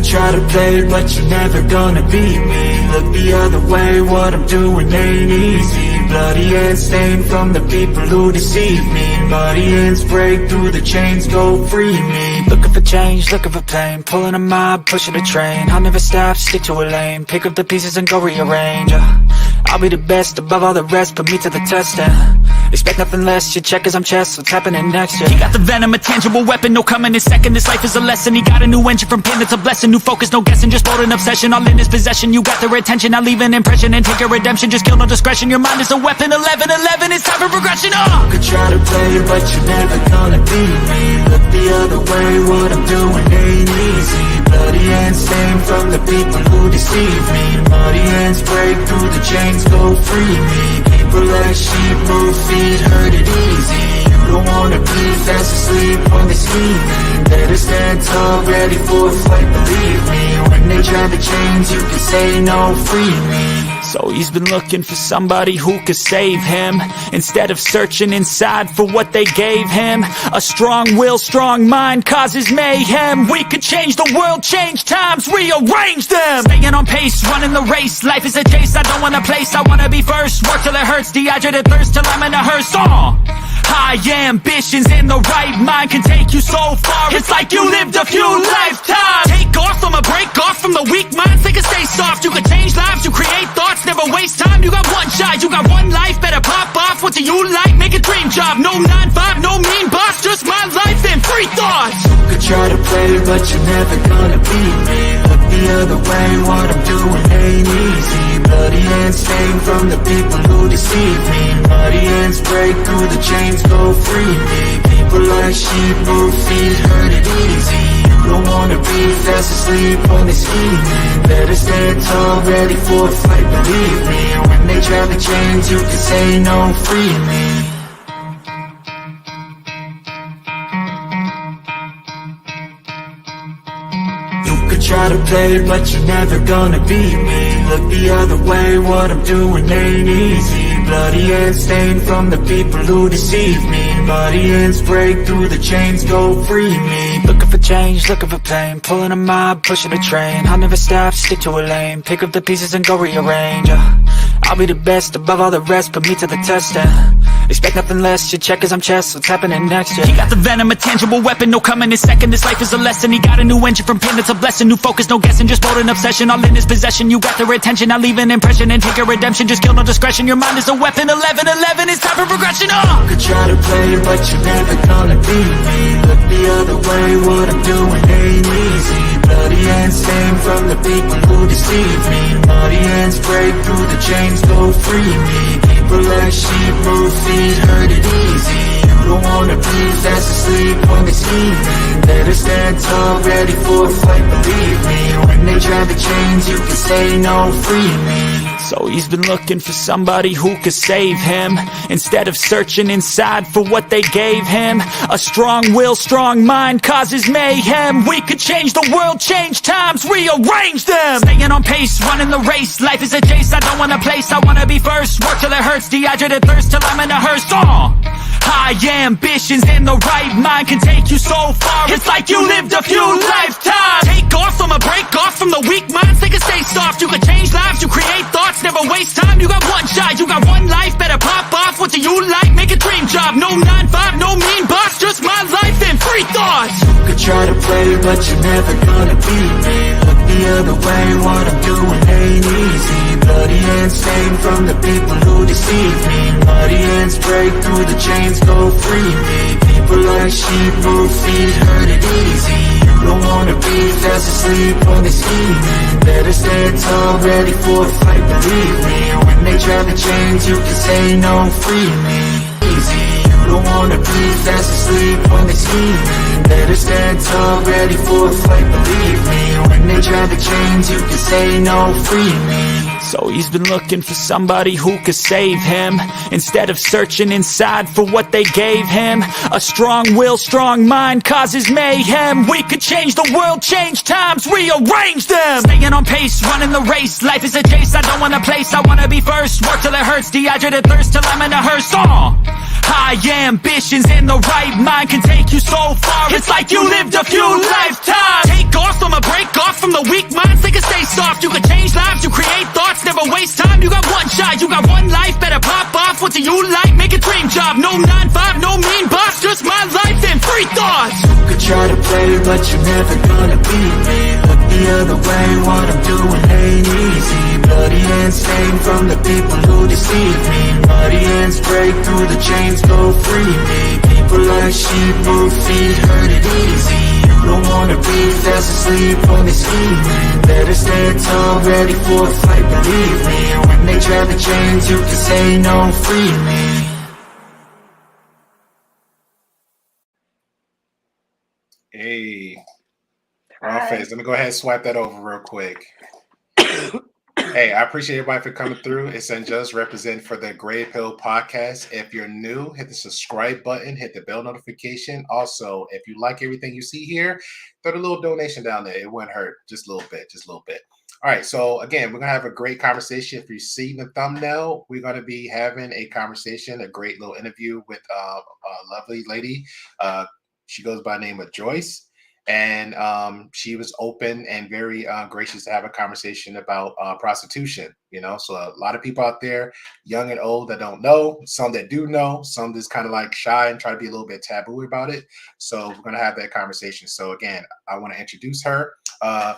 try to play, but you're never gonna beat me. Look the other way, what I'm doing ain't easy. Bloody hands stained from the people who deceive me. Muddy hands break through the chains, go free me. Looking for change, looking for pain, pulling a mob, pushing a train. I'll never stop, stick to a lane, pick up the pieces and go rearrange. I'll be the best above all the rest, put me to the test and expect nothing less, your check is I'm chess, what's happening next, yeah. He got the venom, a tangible weapon, no coming in second. This life is a lesson, he got a new engine from pain, it's a blessing. New focus, no guessing, just bold and obsession, all in his possession. You got their attention, I'll leave an impression and take your redemption. Just kill, no discretion, your mind is a weapon. 11-11, it's time for progression, You could try to play, but you're never gonna beat me. Look the other way, what I'm doing ain't easy. Bloody hands stained from the people who deceive me. Muddy hands break through the chains, go free me. People like sheep, move feet, hurt it easy. You don't wanna be fast asleep when they're scheming. Better stand tall, ready for a fight, believe me. When they try the chains, you can say no, free me. So he's been looking for somebody who could save him, instead of searching inside for what they gave him. A strong will, strong mind causes mayhem. We could change the world, change times, rearrange them. Staying on pace, running the race. Life is a chase, I don't want a place, I wanna be first. Work till it hurts, dehydrated thirst till I'm in a hearse. High ambitions in the right mind can take you so far. It's like you lived a few lifetimes. Take off, I'ma break off from the weak minds. They can stay soft, you can change lives, you create thoughts, never waste time. You got one shot, you got one life, better pop off. What do you like? Make a dream job. No 9-5, no mean boss, just my life and free thoughts. You could try to play, but you're never gonna beat me. Look the other way, what I'm doing ain't easy. Bloody hands stained from the people who deceive me. Muddy hands break through the chains, go free me. People like sheep, move feet, hurt it easy. You don't wanna be fast asleep when they're scheming. Better stand tall, ready for a fight, believe me. When they try the chains, you can say no, free me. Try to play, but you're never gonna beat me. Look the other way, what I'm doing ain't easy. Bloody hands stained from the people who deceive me. Muddy hands break through the chains, go free me. Looking for change, looking for pain, pulling a mob, pushing a train. I'll never stop, stick to a lane, pick up the pieces and go rearrange. I'll be the best above all the rest, put me to the test and expect nothing less, your check is I'm chess, what's happening next, yeah. He got the venom, a tangible weapon, no coming in second. This life is a lesson, he got a new engine from pain, it's a blessing. New focus, no guessing, just bold and obsession, all in his possession. You got their attention, I'll leave an impression and take your redemption. Just kill, no discretion, your mind is a weapon. 11-11, it's time for progression, You could try to play, but you're never gonna beat me. Look the other way, what I'm doing ain't easy. Bloody hands stained from the people who deceive me. Muddy hands break through the chains, go free me. People like sheep, move feet, hurt it easy. You don't wanna be fast asleep when they're scheming. Better stand tall, ready for a fight, believe me. When they try the chains, you can say no, free me. So he's been looking for somebody who could save him, instead of searching inside for what they gave him. A strong will, strong mind causes mayhem. We could change the world, change times, rearrange them. Staying on pace, running the race. Life is a chase, I don't want a place, I wanna be first. Work till it hurts, dehydrated thirst till I'm in a hearse. High ambitions in the right mind can take you so far. It's like you lived a few lifetimes. Take off, I'ma break off from the weak minds. They can stay soft, you can change lives, you create thoughts, never waste time. You got one shot, you got one life, better pop off. What do you like? Make a dream job. No 9-5, no mean boss, just my life and free thoughts. You could try to play, but you're never gonna beat me. Look the other way, what I'm doing ain't easy. Bloody hands stained from the people who deceive me. Muddy hands break through the chains, go free me. People like sheep, move feet, hurt it easy. You don't wanna be fast asleep when they're scheming. Better stand tall, ready for a fight, believe me. When they try the chains, you can say no, free me. Easy, you don't wanna be fast asleep when they're scheming. Better stand tall, ready for a fight, believe me. When they try the chains, you can say no, free me. So he's been looking for somebody who could save him, instead of searching inside for what they gave him. A strong will, strong mind causes mayhem. We could change the world, change times, rearrange them. Staying on pace, running the race. Life is a chase, I don't want a place, I wanna be first. Work till it hurts, dehydrated thirst till I'm in a hearse. High ambitions and the right mind can take you so far. It's like you lived a few lifetimes. Take off from a break off from the weak minds. They can stay soft. You can change lives. You create thoughts. Never waste time. You got one shot. You got one life. Better pop off. What do you like? Make a dream job. No 9-5. No mean boss. Just my life and free thoughts. You could try to play, but you're never gonna beat me. Look the other way. What I'm doing ain't easy. Bloody hands stained from the people who deceive me. Muddy hands break through the chains, go free me. People like sheep move feet, hurt it easy. You don't wanna be fast asleep when they're scheming. Better stand tall, ready for a fight, believe me. When they try the chains, you can say no, free me. Hey, wrong face. Let me go ahead and swipe that over real quick. Hey, I appreciate everybody for coming through. It's Unjust representing for the Gray Pill Podcast. If you're new, hit the subscribe button, hit the bell notification. Also, if you like everything you see here, throw a little donation down there. It wouldn't hurt. Just a little bit. All right. So again, we're going to have a great conversation. If you see the thumbnail, we're going to be having a conversation, a great little interview with a lovely lady. She goes by the name of Joyce. And she was open and very gracious to have a conversation about prostitution, you know. So a lot of people out there, young and old, that don't know, some that do know, some that's kind of like shy and try to be a little bit taboo about it. So we're going to have that conversation. So again, I want to introduce her.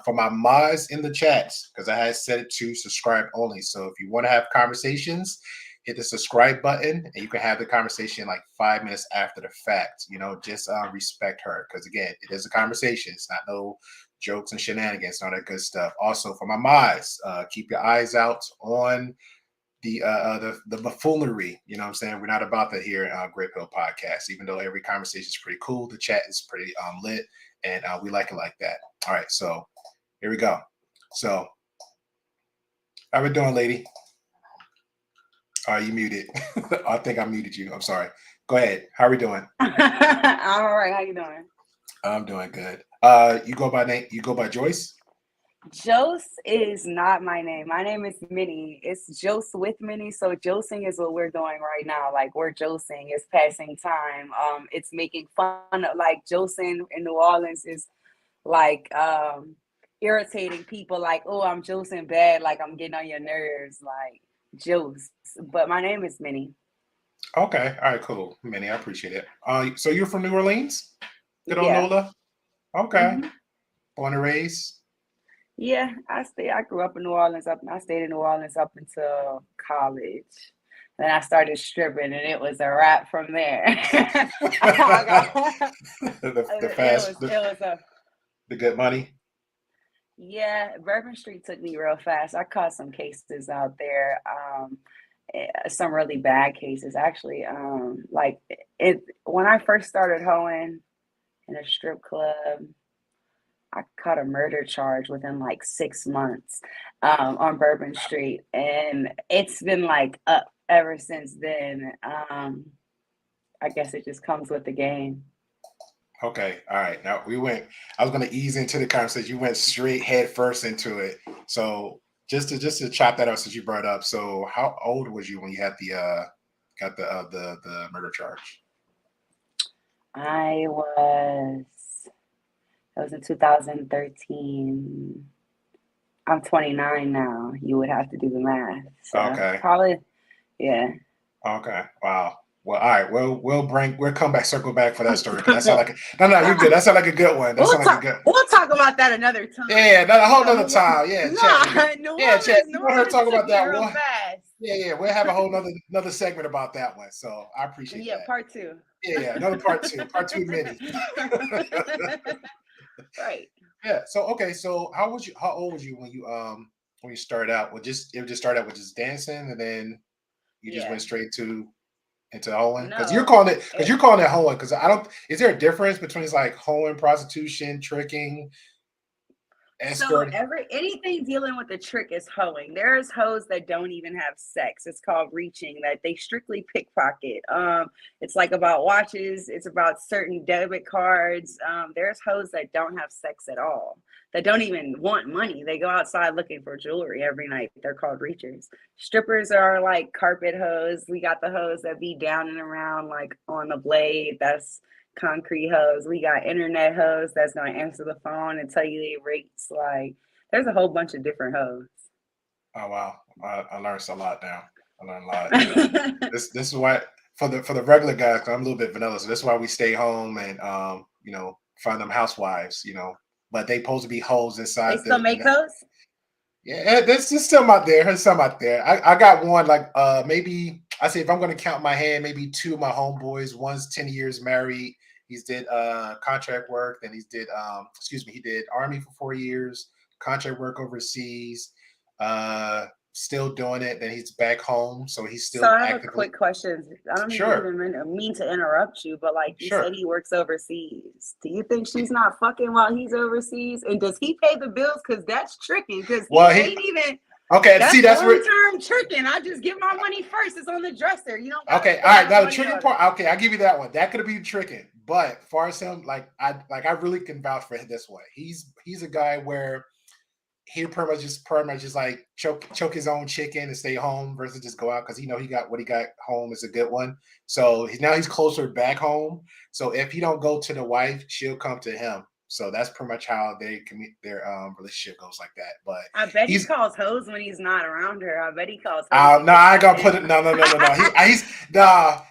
For my mods in the chats, because I had set it to subscribe only. So if you want to have conversations, hit the subscribe button and you can have the conversation like 5 minutes after the fact. You know, just respect her, because again, it is a conversation. It's not no jokes and shenanigans, all that good stuff. Also, for my mods, keep your eyes out on the buffoonery. You know what I'm saying? We're not about that here in Great Pill Podcast. Even though every conversation is pretty cool, the chat is pretty lit, and we like it like that. All right, so here we go. So how we doing, lady? You muted. I think I muted you. I'm sorry. Go ahead. How are we doing? I'm all right. How you doing? I'm doing good. You go by Joyce? Jose is not my name. My name is Minnie. It's Jose with Minnie. So Josing is what we're doing right now. Like, we're Josing. It's passing time. It's making fun of, like, Josing in New Orleans is like irritating people. Like, oh, I'm Josing bad. Like, I'm getting on your nerves. Like, Jose. But my name is Minnie. Okay. All right, cool. Minnie, I appreciate it. So you're from New Orleans? Good old Yeah. Nola? Okay. Mm-hmm. Born and raised? Yeah, I grew up in New Orleans. I stayed in New Orleans up until college. Then I started stripping, and it was a wrap from there. The good money. Yeah, Bourbon Street took me real fast. I caught some cases out there, some really bad cases actually. When I first started hoeing in a strip club, I caught a murder charge within like 6 months on Bourbon Street, and it's been like up ever since then. I guess it just comes with the game. Okay, all right. Now I was going to ease into the conversation. You went straight head first into it. So just to chop that up, since you brought it up. So how old was you when you had got the murder charge? It was in 2013. I'm 29 now. You would have to do the math. So okay. Probably, yeah. Okay. Wow. Well, all right. We'll come back, circle back for that story. That sound like no, you're good. That sound like a good one. We'll talk about that another time. Yeah, a whole nother time. Yeah, Chet. You want her to talk about that one? Yeah. We'll have a whole another segment about that one. So I appreciate that. Yeah, part 2. Yeah, another part 2. Part 2 Minnie. Right. Yeah. So okay. So how old was you when you started out? It just started out with just dancing, and then you just went straight into hoeing? Because you're calling it hoeing. Because I don't. Is there a difference between like hoeing, prostitution, tricking? So escort. anything dealing with the trick is hoeing. There's hoes that don't even have sex. It's called reaching, that they strictly pickpocket. It's like about watches, it's about certain debit cards. There's hoes that don't have sex at all, that don't even want money. They go outside looking for jewelry every night. They're called reachers. Strippers are like carpet hoes. We got the hoes that be down and around like on the blade. That's concrete hoes. We got internet hoes that's gonna answer the phone and tell you their rates. Like, there's a whole bunch of different hoes. Oh wow, I learned a lot now. I learned a lot. This is why for the regular guys, 'cause I'm a little bit vanilla, so this is why we stay home and find them housewives, but they supposed to be hoes inside. They still make those? Yeah, there's some out there. There's some out there. I got one like maybe I say if I'm gonna count my hand, maybe two of my homeboys. One's 10 years married. He's did contract work, then he did Army for 4 years, contract work overseas, still doing it. Then he's back home, so he's still So I have actively. a quick question. I don't Sure. even mean to interrupt you, but like you Sure. said, he works overseas. Do you think she's not fucking while he's overseas? And does he pay the bills? Because that's tricky. Because he ain't even. Okay, That's see, that's where. long-term tricking. I just give my money first. It's on the dresser. You know. Okay, all right. Now the tricking part. Okay, I'll give you that one. That could be tricking, but far as him, I really can vouch for him this way. He's a guy where he pretty much just like choke his own chicken and stay home versus just go out because he got what he got home is a good one. So now he's closer back home. So if he don't go to the wife, she'll come to him. So that's pretty much how their relationship goes like that. But I bet he calls hoes when he's not around her. I bet he calls hoes. No, I ain't gonna put it. No.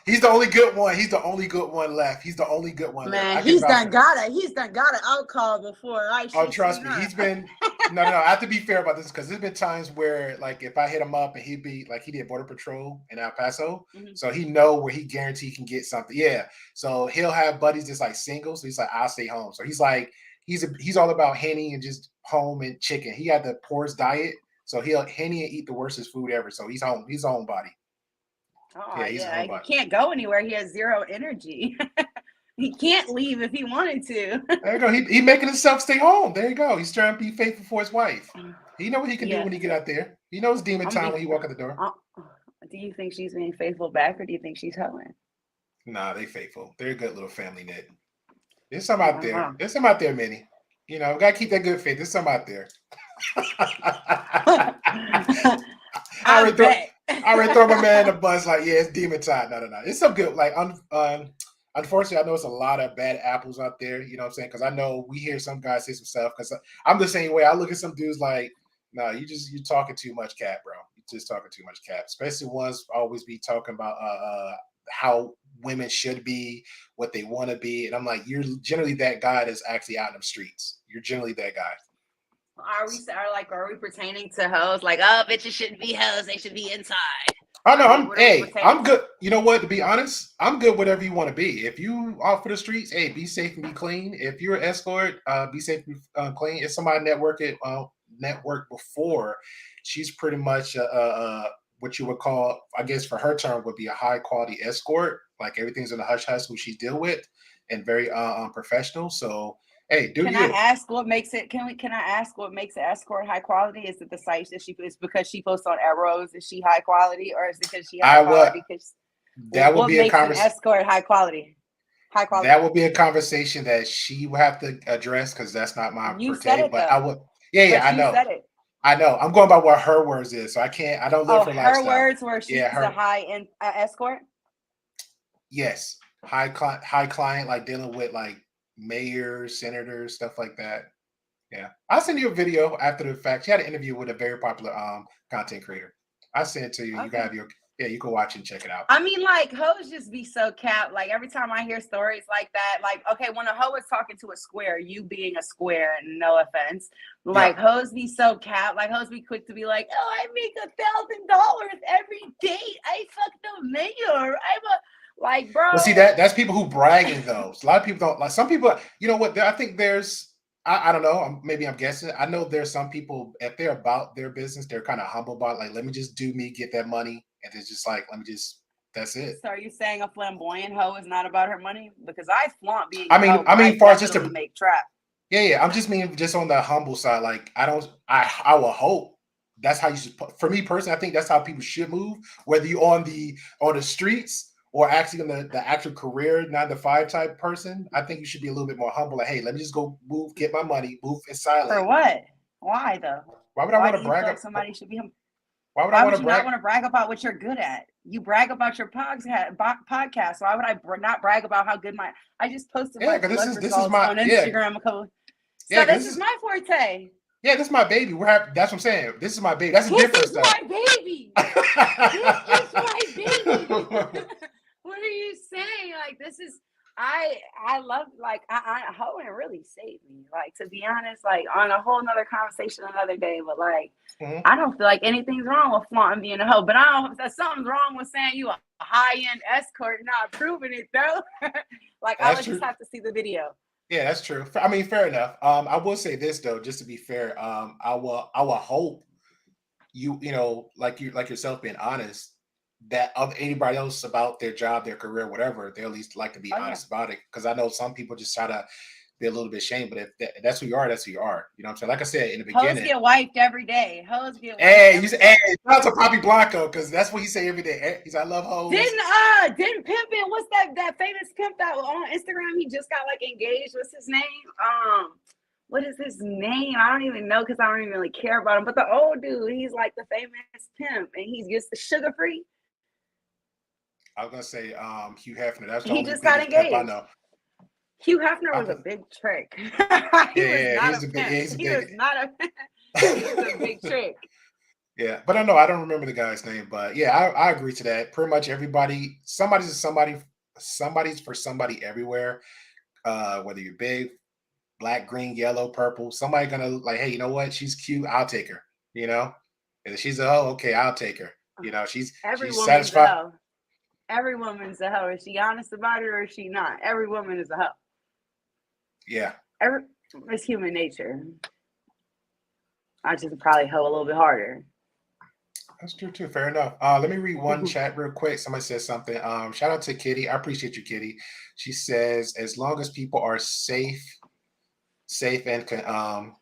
He's the only good one. He's the only good one left. He's the only good one left. Man, he's done got an out call before. Trust me, he's been. No. I have to be fair about this because there's been times where, like, if I hit him up and he'd be like, he did Border Patrol in El Paso, so he know where he guarantee he can get something. Yeah, so he'll have buddies that's like single. So he's like, I'll stay home. So he's like, he's all about Henny and just home and chicken. He had the poorest diet, so he'll Henny and eat the worstest food ever. So he's home. He's a homebody. Oh yeah, he can't go anywhere. He has zero energy. He can't leave if he wanted to. There you go. He making himself stay home. There you go. He's trying to be faithful for his wife. He know what he can do when he get out there. He knows demon time when he walk out the door. Do you think she's being faithful back, or do you think she's hoeing? Nah, they faithful. They're a good little family knit. There's some out there. There's some out there, Minnie. Gotta keep that good faith. There's some out there. I already throw my man in the bus like, yeah, it's demon time. No. It's some good, like, unfortunately, I know it's a lot of bad apples out there. You know what I'm saying? Because I know we hear some guys say some stuff. Because I'm the same way. I look at some dudes like, no, you're talking too much cap, bro. You're just talking too much cap. Especially ones always be talking about how women should be, what they want to be. And I'm like, you're generally that guy that's actually out in the streets. You're generally that guy. Are we pertaining to hoes? Like, oh, bitches shouldn't be hoes. They should be inside. Oh no, I'm good. You know what? To be honest, I'm good whatever you want to be. If you off for the streets, hey, be safe and be clean. If you're an escort, be safe and be clean. If somebody network before, she's pretty much what you would call, I guess for her term, would be a high quality escort. Like everything's in the hush hush who she deal with, and very professional. So. Hey, can I ask what makes it? Can I ask what makes an escort high quality? Is it the sites that is because she posts on Arrows? Is she high quality, or is it because she high quality? That would be a conversation. Escort high quality. High quality. That would be a conversation that she would have to address because that's not my forte. But I would. Yeah, I know. Said it. I know. I'm going by what her words is, so I can't. I don't live her lifestyle. Her words were she's a high end escort. Yes, high client, like dealing with like mayors, senators, stuff like that. Yeah, I'll send you a video after the fact. She had an interview with a very popular content creator. I sent it to you. Okay. You can have you can watch and check it out. I mean, like, hoes just be so capped. Like every time I hear stories like that, like, okay, when a hoe is talking to a square, you being a square, and no offense, like hoes be so capped. Like hoes be quick to be like, oh, I make $1,000 every day. I fuck the mayor. Like, bro. Well, see that's people who bragging though. A lot of people don't like. Some people, you know what? I think there's. I don't know. Maybe I'm guessing. I know there's some people if they're about their business, they're kind of humble about like, let me just do me, get that money, and it's just like, let me just. That's it. So are you saying a flamboyant hoe is not about her money? Because I flaunt being. I mean, far as just to make trap. Yeah. I'm just mean just on the humble side. Like I will hope that's how you should. For me personally, I think that's how people should move. Whether you on the streets or actually in the actual career 9 to 5 type person, I think you should be a little bit more humble. Like, hey, let me just go move, get my money, move in For silent. what? Why though? Why would I Why want do to you feel brag like up? somebody should be? Why would I Why want would to you not brag? want to brag about what you're good at? You brag about your podcast. Why would I not brag about how good my? I just posted Yeah, my because blood this is results my on Instagram a couple. yeah So because this this is is my forte. yeah this is my baby. That's what I'm saying. This is my baby. That's the This difference is though. my baby. This is my baby. What are you saying? Like this is I love like Hohen really saved me. Like to be honest, like on a whole nother conversation another day, but like Mhm. I don't feel like anything's wrong with flaunting being a hoe, but I don't that something's wrong with saying you a high-end escort, not proving it though. Like I That's would just true. have to see the video. Yeah, that's true. I mean, fair enough. I will say this though, just to be fair. I will hope you know, like yourself being honest, that of anybody else about their job, their career, whatever, they at least like to be Oh yeah. honest about it. Because I know some people just try to be a little bit ashamed, but if that's who you are, that's who you are. You know what I'm saying? Like I said in the Hoes beginning. get wiped every day. Hoes get wiped Hey, you every say, hey, day. shout out to Poppy Blanco because that's what he say every day. He's I love hoes. Didn't Pimpin', what's that famous pimp that was on Instagram? He just got like engaged. What's his name? What is his name? I don't even know because I don't even really care about him. But the old dude, he's like the famous pimp and he's just sugar free. I was gonna say Hugh Hefner. That's the He only just got biggest pimp I engaged. know. Hugh Hefner I was a put, big trick. He was yeah, not a he's a big, yeah, pimp. he's a He was big, not a he was a big trick. yeah. But I know I don't remember the guy's name, but yeah, I agree to that. Pretty much everybody, somebody's for somebody everywhere. Whether you're big, black, green, yellow, purple, somebody gonna like, hey, you know what? She's cute. I'll take her. You know, and if she's a hoe, okay, I'll take her. You know, Every she's woman's a satisfied. hoe. Every woman's a hoe. Is she honest about it or is she not? Every woman is a hoe. Yeah, It's human nature. I just probably hoe a little bit harder. that's true too. Fair enough. Let me read one chat real quick. Somebody says something. Shout out to Kitty. I appreciate you, Kitty. She says, as long as people are safe and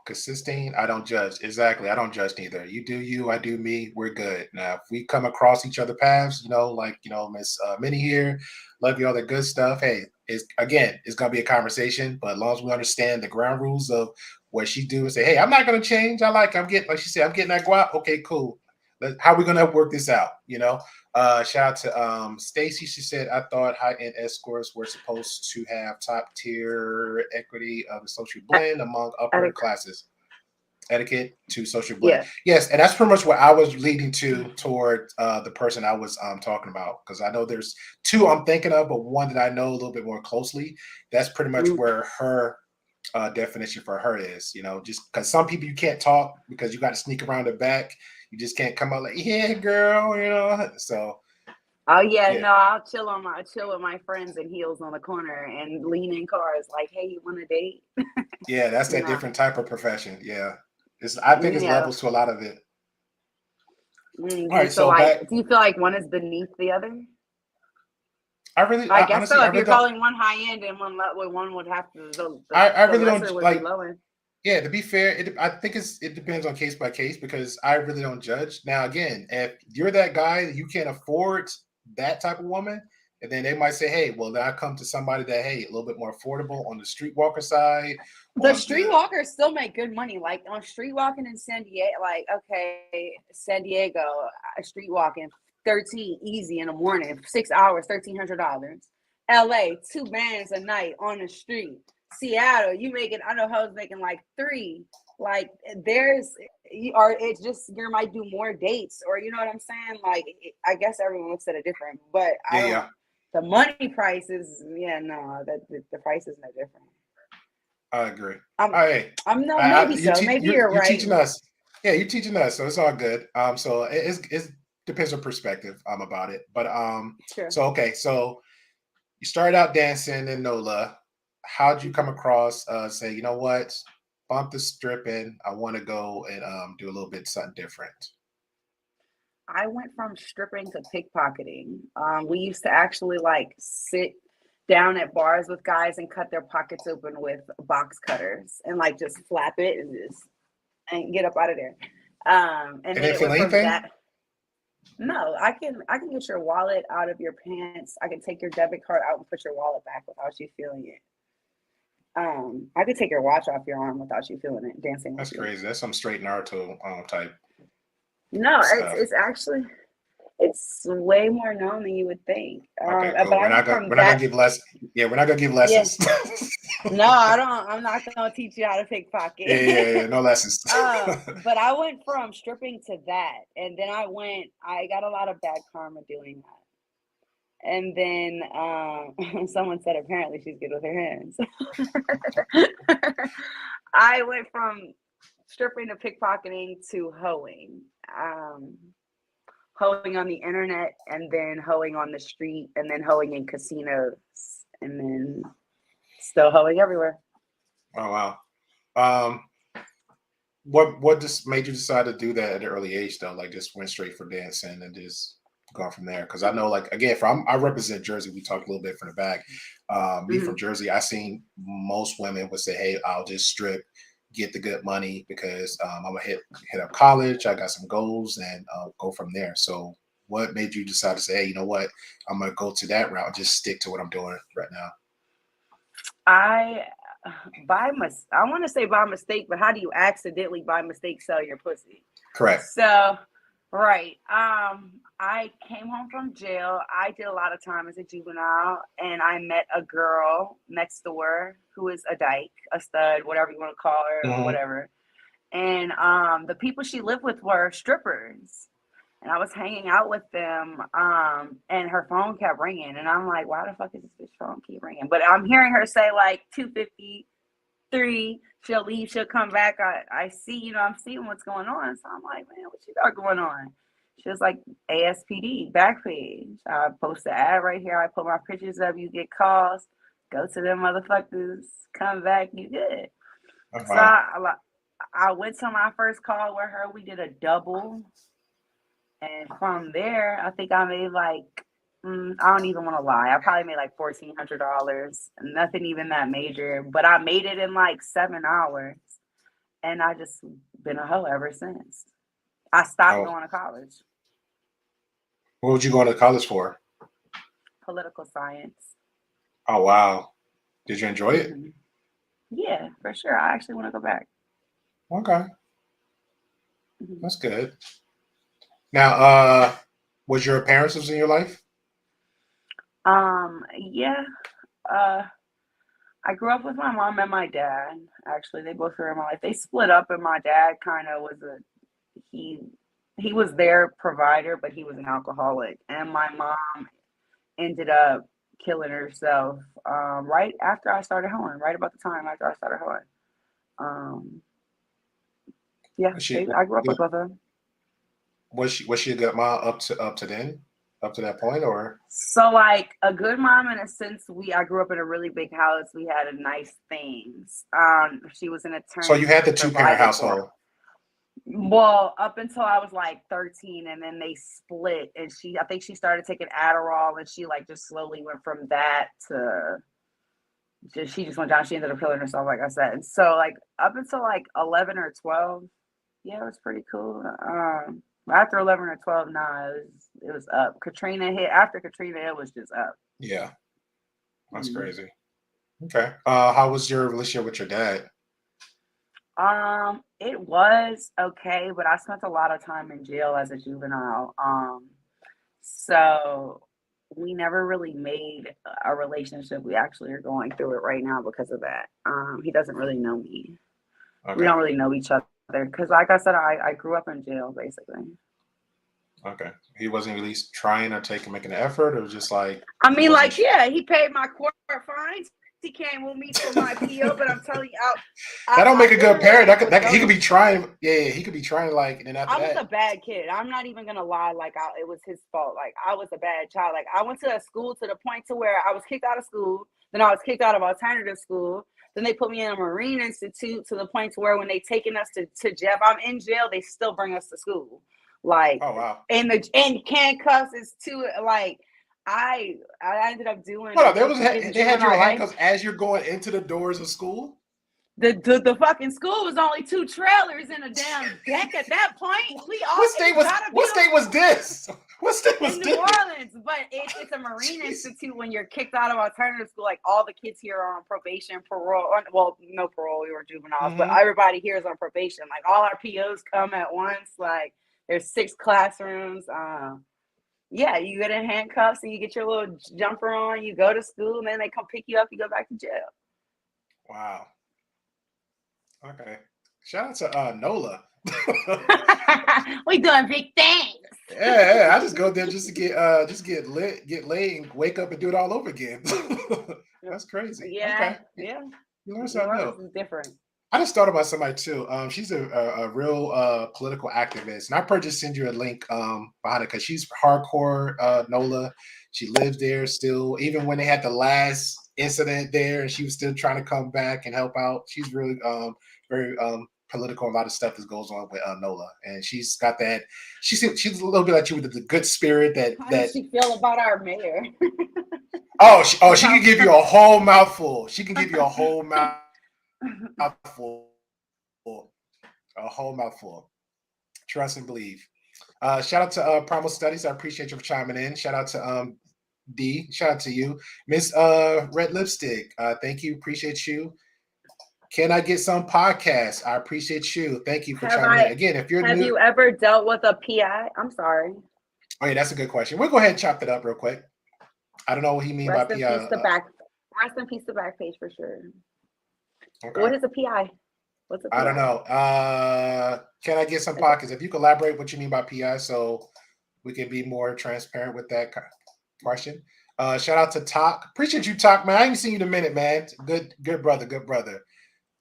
consistent, I don't judge. Exactly, I don't judge neither. You do you, I do me. We're good. Now, if we come across each other paths, you know, like Miss Minnie here, love you, all that good stuff. Hey, it's gonna be a conversation, but as long as we understand the ground rules of what she do and say, hey, I'm not gonna change. I'm getting, like she said, I'm getting that guap. Okay, cool. How are we gonna work this out? You know. Shout out to Stacy. She said, I thought high-end escorts were supposed to have top-tier equity of the social blend among upper classes. Etiquette to social blend. Yeah. Yes, and that's pretty much what I was leading toward the person I was talking about. Because I know there's two I'm thinking of, but one that I know a little bit more closely. That's pretty much where her definition for her is, you know, just because some people you can't talk because you got to sneak around the back. You just can't come out like, yeah, girl, you know. So, Oh yeah, yeah, no, I'll chill with my friends in heels on the corner and lean in cars like, hey, you want to date? yeah, that's that No. different type of profession. Yeah, I think it's Yeah. levels to a lot of it. Do All you right, feel so like back, one is beneath the other? I guess honestly, so. If you're calling one high end and one would have to I the really lesser don't would be like. low end. Yeah, to be fair, I think it depends on case by case because I really don't judge. Now, again, if you're that guy that you can't afford that type of woman, and then they might say, hey, well, then I come to somebody that, hey, a little bit more affordable on the streetwalker side, The on the streetwalkers still make good money. Like on street walking in San Diego, like okay, San Diego, street walking 13 easy in the morning, 6 hours, $1,300. LA, 2 bands a night on the street. Seattle, you making I know hoes making like three. Like there's it's just you might do more dates or you know what I'm saying? Like I guess everyone looks at it different, but I yeah, don't yeah, the money prices, yeah, no, the price is no different. I agree. I'm All right, I'm no, maybe you so. Maybe you're you're right. teaching us. Yeah, you're teaching us, so it's all good. So it depends on perspective about it, but Sure. so okay, so you started out dancing in NOLA. How'd you come across say, you know what, bump the stripping, I want to go and do a little bit something different? I went from stripping to pickpocketing. We used to actually like sit down at bars with guys and cut their pockets open with box cutters and like just flap it and get up out of there. And They then didn't it feel went from anything? that. No, I can get your wallet out of your pants. I can take your debit card out and put your wallet back without you feeling it. I could take your watch off your arm without you feeling it, dancing with That's you. crazy. That's some straight Naruto type No, stuff. it's actually it's way more known than you would think. Okay, But cool. I went from We're not gonna that. give less. Yeah, we're not gonna give Yeah, lessons. no, I don't. I'm not gonna teach you how to pickpocket. Yeah, no lessons. But I went from stripping to that, and then I got a lot of bad karma doing that. And then someone said apparently she's good with her hands. I went from stripping to pickpocketing to hoeing. Hoeing on the internet, and then hoeing on the street, and then hoeing in casinos, and then still hoeing everywhere. Oh wow. Um, what just made you decide to do that at an early age though? Like just went straight for dancing and just gone from there? Because I know, like again, I represent Jersey. We talked a little bit from the back. Me from Jersey, I seen most women would say, "Hey, I'll just strip, get the good money because I'm gonna hit up college. I got some goals and go from there." So, what made you decide to say, "Hey, you know what? I'm gonna go to that route. Just stick to what I'm doing right now." I want to say by mistake, but how do you accidentally by mistake sell your pussy? Correct. So, right. I came home from jail. I did a lot of time as a juvenile, and I met a girl next door who is a dyke, a stud, whatever you want to call her, or whatever. And the people she lived with were strippers. And I was hanging out with them, and her phone kept ringing. And I'm like, why the fuck is this bitch phone keep ringing? But I'm hearing her say like 253, she'll leave, she'll come back. I see, I'm seeing what's going on. So I'm like, man, what you got going on? She was like, ASPD, back page. I post the ad right here. I put my pictures up. You get calls. Go to them motherfuckers. Come back. You good. So I went to my first call with her. We did a double. And from there, I think I made like, I don't even want to lie. I probably made like $1,400. Nothing even that major. But I made it in like 7 hours. And I just been a hoe ever since. I stopped going to college. What would you go to college for? Political science. Oh, wow. Did you enjoy it? Yeah, for sure. I actually want to go back. Okay. That's good. Now, was your parents in your life? Yeah. I grew up with my mom and my dad. Actually, they both were in my life. They split up, and my dad kind of was he was their provider, but he was an alcoholic. And my mom ended up killing herself right after I started hoeing, right about the time after I started hoeing. Yeah, I grew up with both of them. Was she a good mom up to that point, or? So like a good mom in a sense. I grew up in a really big house. We had nice things. She was an attorney. So you had the 2-parent household. Well, up until I was like 13, and then they split, and I think she started taking Adderall, and she like just slowly went from that to she just went down. She ended up killing herself, like I said. And so like up until like 11 or 12, yeah, it was pretty cool. After 11 or 12, it was up. Katrina hit. After Katrina, it was just up. Yeah, that's crazy. Okay. How was your relationship with your dad? It was okay, but I spent a lot of time in jail as a juvenile. So we never really made a relationship. We actually are going through it right now because of that. He doesn't really know me. Okay. We don't really know each other because, like I said, I grew up in jail basically. Okay. He wasn't really trying or making an effort, or just like. I mean, like, yeah, he paid my court fines. He came with me for my PO, but I'm telling you, that don't make a good parent. He could be trying. Yeah, he could be trying. Like, and then after I was a bad kid. I'm not even gonna lie. Like, it was his fault. Like, I was a bad child. Like, I went to a school to the point to where I was kicked out of school. Then I was kicked out of alternative school. Then they put me in a Marine Institute to the point to where when they taking us to jail, if I'm in jail, they still bring us to school. Like, oh wow, and handcuffs is too. Like, I ended up doing Hold on, they had you in juvenile life. handcuffs as you're going into the doors of school? The fucking school was only 2 trailers in a damn deck at that point. What state was this? What state was in this? New Orleans, but it's a Marine Institute. When you're kicked out of alternative school, like all the kids here are on probation, parole. Well, no parole, we were juveniles, but everybody here is on probation. Like all our POs come at once. Like there's 6 classrooms. Yeah, you get in handcuffs and you get your little jumper on. You go to school, and then they come pick you up. You go back to jail. Wow. Okay. Shout out to NOLA. We doing big things. Yeah, I just go there just to get lit, get laid, and wake up and do it all over again. That's crazy. Yeah, okay. yeah. You learn something new. This is different. I just thought about somebody too. She's a real political activist, and I probably just send you a link behind it because she's hardcore NOLA. She lives there still, even when they had the last incident there, and she was still trying to come back and help out. She's really very political. A lot of stuff that goes on with NOLA, and she's got that. She's a little bit like you with the good spirit. How does she feel about our mayor? She can give you a whole mouthful. She can give you a whole mouthful. A whole mouthful. Trust and believe. Shout out to Primal Studies. I appreciate you for chiming in. Shout out to D. Shout out to you, Miss Red Lipstick. Thank you. Appreciate you. Can I get some podcasts? I appreciate you. Thank you for chiming in. Again, if you're new, you ever dealt with a PI? I'm sorry. Oh yeah, that's a good question. We'll go ahead and chop that up real quick. I don't know what he means by PI. Rest in peace, the back page for sure. Okay. What is a PI? What's a PI? I don't know. Can I get some podcasts? If you could elaborate what you mean by PI, so we can be more transparent with that question. Shout out to Talk. Appreciate you, Talk, man. I ain't seen you in a minute, man. Good brother.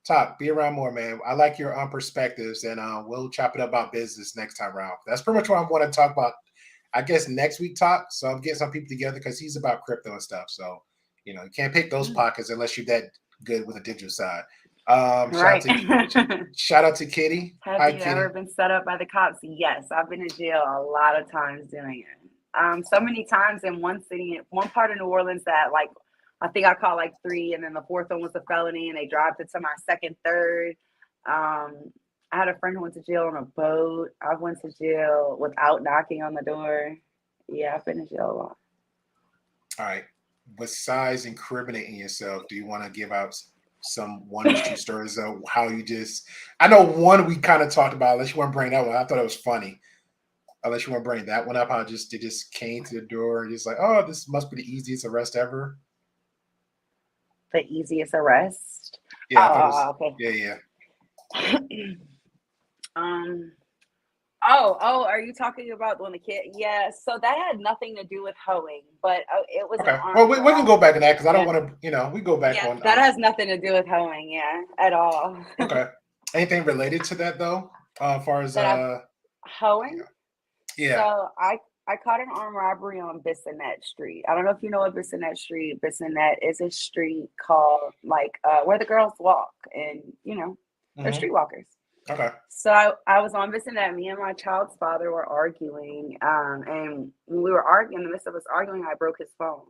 Talk, be around more, man. I like your perspectives, and we'll chop it up about business next time around. That's pretty much what I want to talk about. I guess next week, Talk. So I'm getting some people together because he's about crypto and stuff. So you can't pick those pockets unless you're that good with the digital side. Shout out to Kitty. Have you ever been set up by the cops? Yes, I've been in jail a lot of times doing it. So many times in one city, one part of New Orleans that like I think I caught like 3, and then the 4th one was a felony, and they dropped it to my 2nd, 3rd. I had a friend who went to jail on a boat. I went to jail without knocking on the door. Yeah, I've been in jail a lot. All right. Besides incriminating yourself, do you want to give out some 1 or 2 stories of how you just? I know one we kind of talked about. Unless you want to bring that one, I thought it was funny. Unless you want to bring that one up, how they just came to the door and just like, oh, this must be the easiest arrest ever. The easiest arrest? Yeah. Okay. Yeah. Are you talking about when the kid? Yeah. So that had nothing to do with hoeing, but it was. Okay. Well, we can go back to that because I don't want to. We go back on. That has nothing to do with hoeing. Yeah, at all. Okay. Anything related to that though, as far as hoeing? Yeah. So I caught an armed robbery on Bissonnette Street. I don't know if you know what Bissonnette Street. Bissonnette is a street called like where the girls walk, and they're streetwalkers. Okay. So I was on Bissonnette. Me and my child's father were arguing, and when we were arguing, in the midst of us arguing, I broke his phone.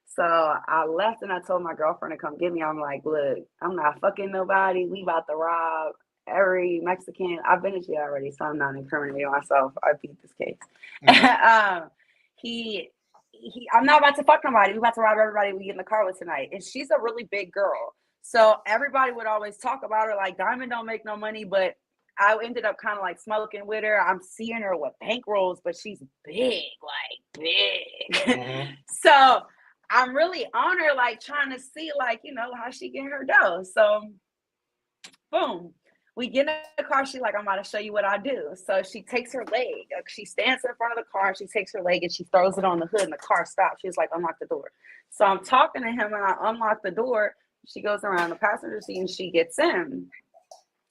So I left and I told my girlfriend to come get me. I'm like, look, I'm not fucking nobody. We about to rob every Mexican. I've been in jail already, so I'm not incriminating myself. I beat this case. Mm-hmm. I'm not about to fuck nobody. We about to rob everybody we get in the car with tonight. And she's a really big girl. So everybody would always talk about her like Diamond don't make no money, but I ended up kind of like smoking with her. I'm seeing her with bankrolls, but she's big, like big. Mm-hmm. So I'm really on her, like trying to see like, how she get her dough. So boom. We get in the car. She's like, I'm about to show you what I do. So she takes her leg. Like, she stands in front of the car. She takes her leg and she throws it on the hood and the car stops. She's like, unlock the door. So I'm talking to him and I unlock the door. She goes around the passenger seat and she gets in.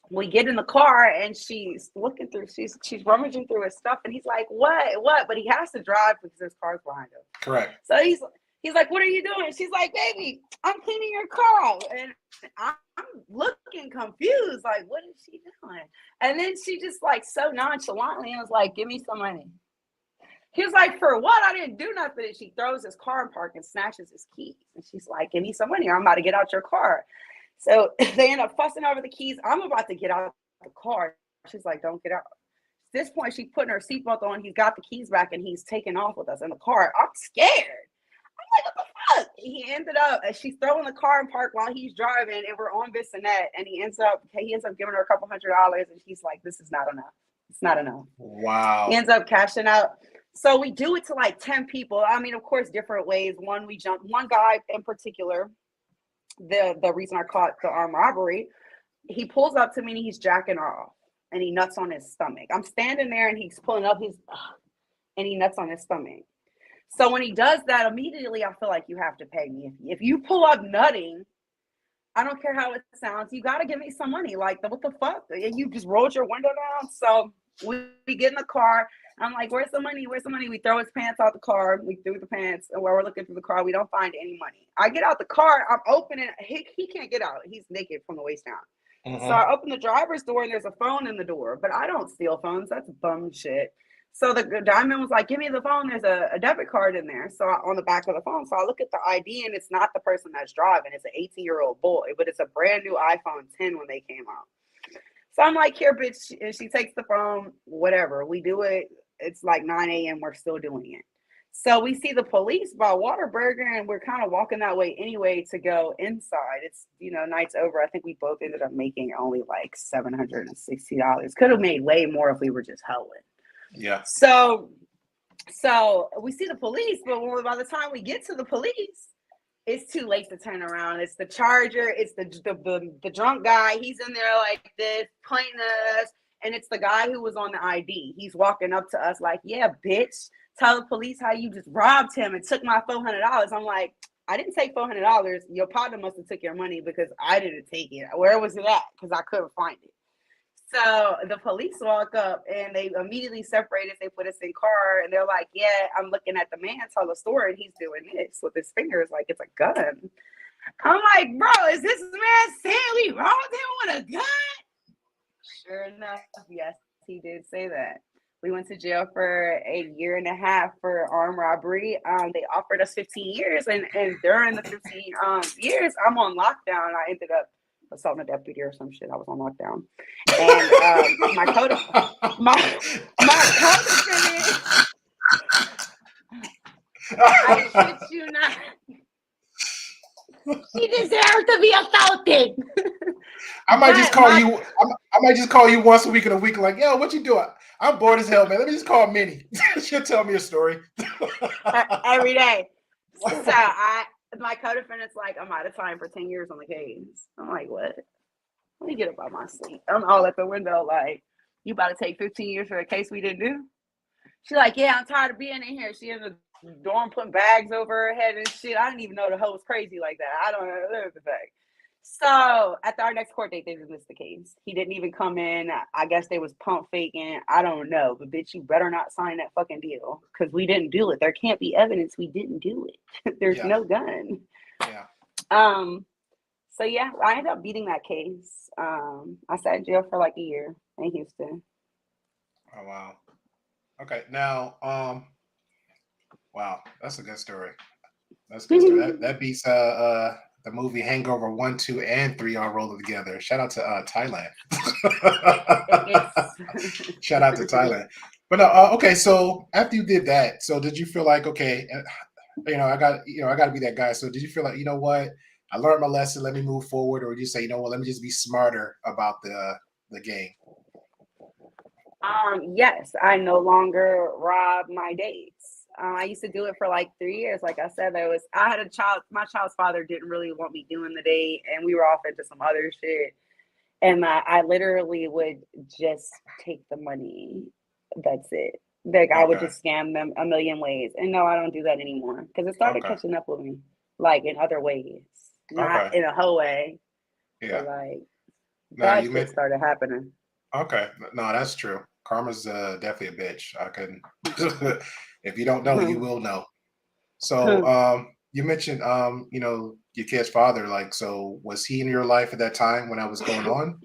We get in the car and she's looking through, she's rummaging through his stuff. And he's like, what? But he has to drive because his car's behind him. Correct. So he's like, what are you doing? She's like, baby, I'm cleaning your car out. And I'm looking confused. Like, what is she doing? And then she just like so nonchalantly was like, give me some money. He was like, for what? I didn't do nothing. And she throws his car in park and snatches his keys. And she's like, give me some money or I'm about to get out your car. So they end up fussing over the keys. I'm about to get out the car. She's like, don't get out. At this point, she's putting her seatbelt on. He's got the keys back and he's taking off with us in the car. I'm scared. I'm like, what the fuck? He ended up, she's throwing the car in park while he's driving and we're on Bissonnette. And he ends up giving her a couple $100. And she's like, this is not enough. It's not enough. Wow. He ends up cashing out. So we do it to like 10 people. I mean, of course, different ways. One guy in particular, the reason I caught the armed robbery, he pulls up to me and he's jacking off and he nuts on his stomach. I'm standing there and he's pulling up and he nuts on his stomach. So when he does that, immediately I feel like you have to pay me. If you pull up nutting, I don't care how it sounds, you got to give me some money. Like, what the fuck? You just rolled your window down. So we get in the car. I'm like, where's the money? Where's the money? We throw his pants out the car. We threw the pants. And while we're looking through the car, we don't find any money. I get out the car. I'm opening. He can't get out. He's naked from the waist down. Mm-hmm. So I open the driver's door and there's a phone in the door. But I don't steal phones. That's bum shit. So the diamond was like, give me the phone. There's a debit card in there. So on the back of the phone. So I look at the ID and it's not the person that's driving. It's an 18-year-old boy. But it's a brand new iPhone 10 when they came out. So I'm like, here, bitch. And she takes the phone. Whatever. We do it. It's like 9 a.m. We're still doing it. So we see the police by Whataburger and we're kind of walking that way anyway to go inside. It's, night's over. I think we both ended up making only like $760. Could have made way more if we were just hoeing. Yeah. So we see the police, but by the time we get to the police, it's too late to turn around. It's the charger. It's the drunk guy. He's in there like this, pointing at us. And it's the guy who was on the ID. He's walking up to us like, yeah, bitch, tell the police how you just robbed him and took my $400. I'm like, I didn't take $400. Your partner must have took your money because I didn't take it. Where was it at? Because I couldn't find it. So the police walk up and they immediately separate us. They put us in car and they're like, yeah, I'm looking at the man tell the story and he's doing this with his fingers like it's a gun. I'm like, bro, is this man saying we robbed him with a gun? Sure enough, yes, he did say that. We went to jail for 1.5 years for armed robbery. They offered us 15 years, and during the 15 years, I'm on lockdown. I ended up assaulting a deputy or some shit. I was on lockdown, and my co-defendant. I shit you not. She deserved to be assaulted. I might just call you once a week in a week. Like, yo, what you doing? I'm bored as hell, man. Let me just call Minnie. She'll tell me a story every day. So my co-defendant's like, I'm out of time for 10 years on the case. I'm like, what? Let me get up out my seat. I'm all at the window like, you about to take 15 years for a case we didn't do? She's like, yeah, I'm tired of being in here. She in the dorm putting bags over her head and shit. I didn't even know the hoe was crazy like that. I don't know the fact. So at our next court date, they dismissed the case. He didn't even come in. I guess they was pump faking. I don't know. But bitch, you better not sign that fucking deal because we didn't do it. There can't be evidence we didn't do it. There's no gun. Yeah. So yeah, I ended up beating that case. I sat in jail for like 1 year in Houston. Oh wow. Okay. Now, wow, that's a good story. That's a good story. That beats the movie Hangover 1, 2, and 3 all rolled together. Shout out to Thailand. Shout out to Thailand. But okay, so after you did that, so did you feel like, okay, I got to be that guy. So did you feel like, you know what, I learned my lesson, let me move forward, or did you say, you know what, let me just be smarter about the game? Yes, I no longer rob my dates. I used to do it for like 3 years. Like I said, I had a child. My child's father didn't really want me doing the date, and we were off into some other shit. And I literally would just take the money. That's it. Like I would just scam them a million ways. And no, I don't do that anymore because it started catching up with me, like in other ways, not in a whole way. Yeah, but that shit started happening. Okay, no, that's true. Karma's definitely a bitch. I can. If you don't know, you will know. So, you mentioned, your kid's father. Like, so was he in your life at that time when I was going on?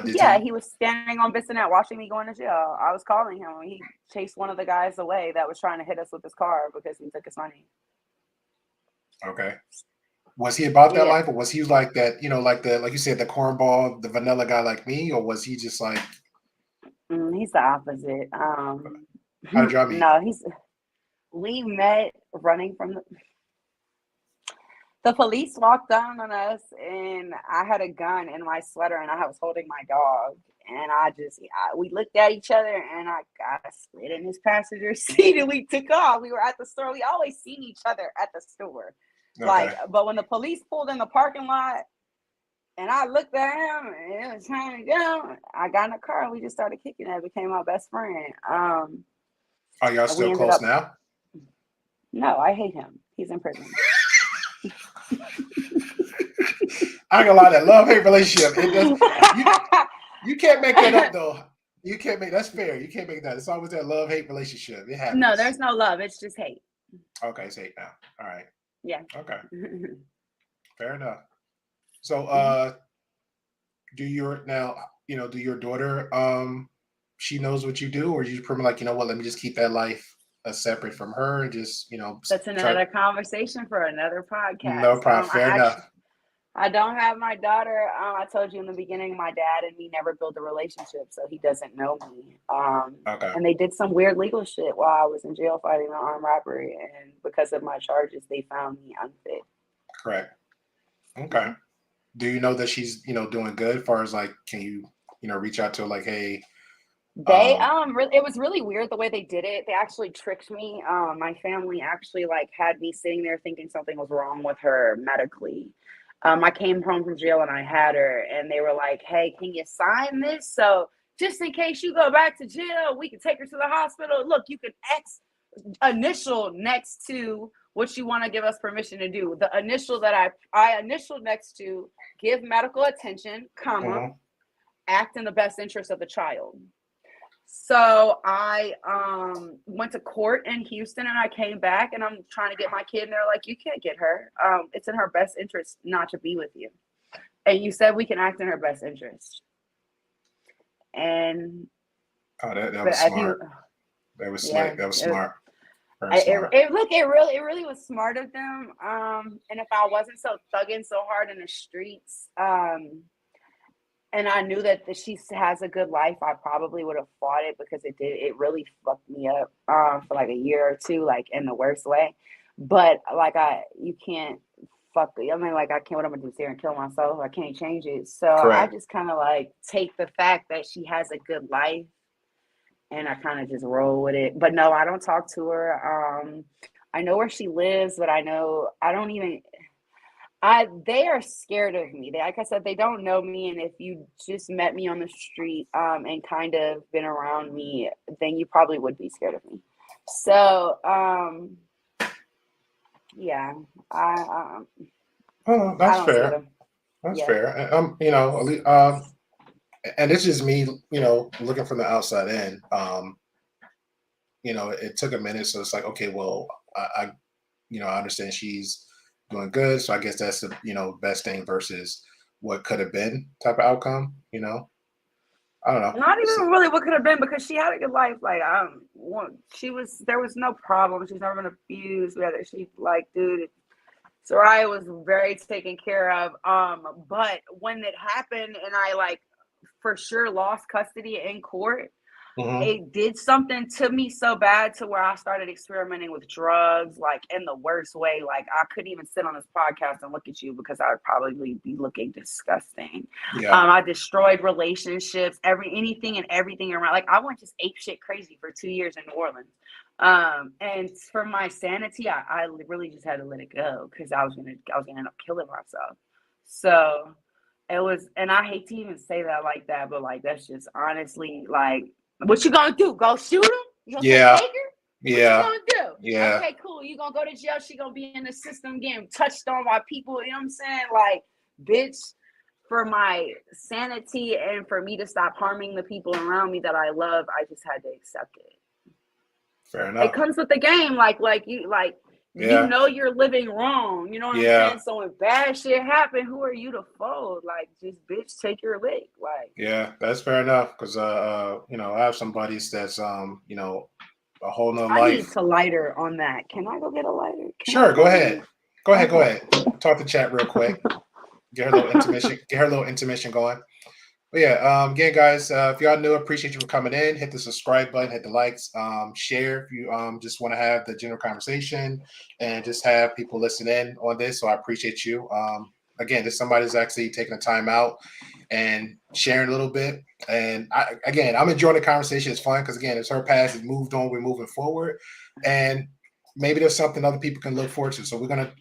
Yeah, he was standing on Bissonnette watching me going to jail. I was calling him when he chased one of the guys away that was trying to hit us with his car because we took his money. Okay. Was he about that life, or was he like that, like you said, the cornball, the vanilla guy like me, or was he just like he's the opposite. how did y'all meet? No, we met running from the police walked down on us, and I had a gun in my sweater, and I was holding my dog. And we looked at each other, and I slid in his passenger seat, and we took off. We were at the store. We always seen each other at the store. Okay. But when the police pulled in the parking lot, and I looked at him, and it was time to go, I got in the car, and we just started kicking it. It became my best friend. Are y'all still close now? No, I hate him. He's in prison. I ain't gonna lie, that love-hate relationship. You can't make that up though. You can't make that's fair. You can't make that. It's always that love-hate relationship. It happens. No, there's no love. It's just hate. Okay, it's hate now. All right. Yeah. Okay. Fair enough. So do your daughter she knows what you do, or you pretty like, let me just keep that life separate from her and just, that's another conversation for another podcast. No problem. Fair enough. I don't have my daughter. I told you in the beginning, my dad and me never built a relationship, so he doesn't know me. Okay. And they did some weird legal shit while I was in jail fighting an armed robbery, and because of my charges, they found me unfit. Correct. Okay. Do you know that she's, doing good as far as like, can you, reach out to her like, hey? They it was really weird the way they did it. They actually tricked me. My family actually had me sitting there thinking something was wrong with her medically. I came home from jail and I had her, and they were like, hey, can you sign this? So just in case you go back to jail, we can take her to the hospital. Look, you can initial next to what you want to give us permission to do. The initial that I initial next to give medical attention, comma, act in the best interest of the child. So I went to court in Houston, and I came back, and I'm trying to get my kid, and they're like, you can't get her. It's in her best interest not to be with you. And you said we can act in her best interest. And that was smart. That was slick. That was smart. It really was smart of them. And if I wasn't so thugging so hard in the streets, and I knew that she has a good life, I probably would have fought it, because it really fucked me up for like a year or two, like in the worst way. But you can't fuck. I mean, I can't. What I'm gonna do is here and kill myself? I can't change it. So Correct. I just kind of take the fact that she has a good life, and I kind of just roll with it. But no, I don't talk to her. I know where she lives, but they are scared of me. Like I said, they don't know me. And if you just met me on the street and kind of been around me, then you probably would be scared of me. So, yeah. That's fair. That's fair. And it's just me, looking from the outside in. It took a minute. So it's like, okay, well, I understand she's doing good, so I guess that's the best thing versus what could have been type of outcome. I don't know. Not even really what could have been, because she had a good life. There was no problem. She's never been abused. Soraya was very taken care of. But when it happened, and I for sure lost custody in court, it did something to me so bad to where I started experimenting with drugs, in the worst way. I couldn't even sit on this podcast and look at you, because I would probably be looking disgusting. Yeah. I destroyed relationships, anything and everything around. I went just ape shit crazy for 2 years in New Orleans. And for my sanity, I really just had to let it go, because I was gonna end up killing myself. So it was, and I hate to even say that like that, but that's just honestly what you gonna do? Go shoot him? You gonna take her? What you gonna do? Yeah. Okay, cool. You gonna go to jail? She gonna be in the system getting touched on by people. You know what I'm saying? Bitch, for my sanity and for me to stop harming the people around me that I love, I just had to accept it. Fair enough. It comes with the game. You know you're living wrong. You know what I'm Yeah. saying? So when bad shit happen, who are you to fold? Like, just bitch, take your lick. Like, Yeah, that's fair enough. Because you know, I have some buddies that's you know, a whole nother I need life. to lighter on that. Can I go get a lighter? Sure, go ahead. Go ahead, go Okay. ahead. Talk to chat real quick. Get her a little intermission. Get her a little intermission going. But yeah, again, guys, if y'all new, appreciate you for coming in. Hit the subscribe button, hit the likes, share if you just want to have the general conversation and just have people listen in on this. So I appreciate you. Again, this somebody's actually taking the time out and sharing a little bit. And I'm enjoying the conversation. It's fun because again, it's her past, it's moved on, we're moving forward, and maybe there's something other people can look forward to. So we're gonna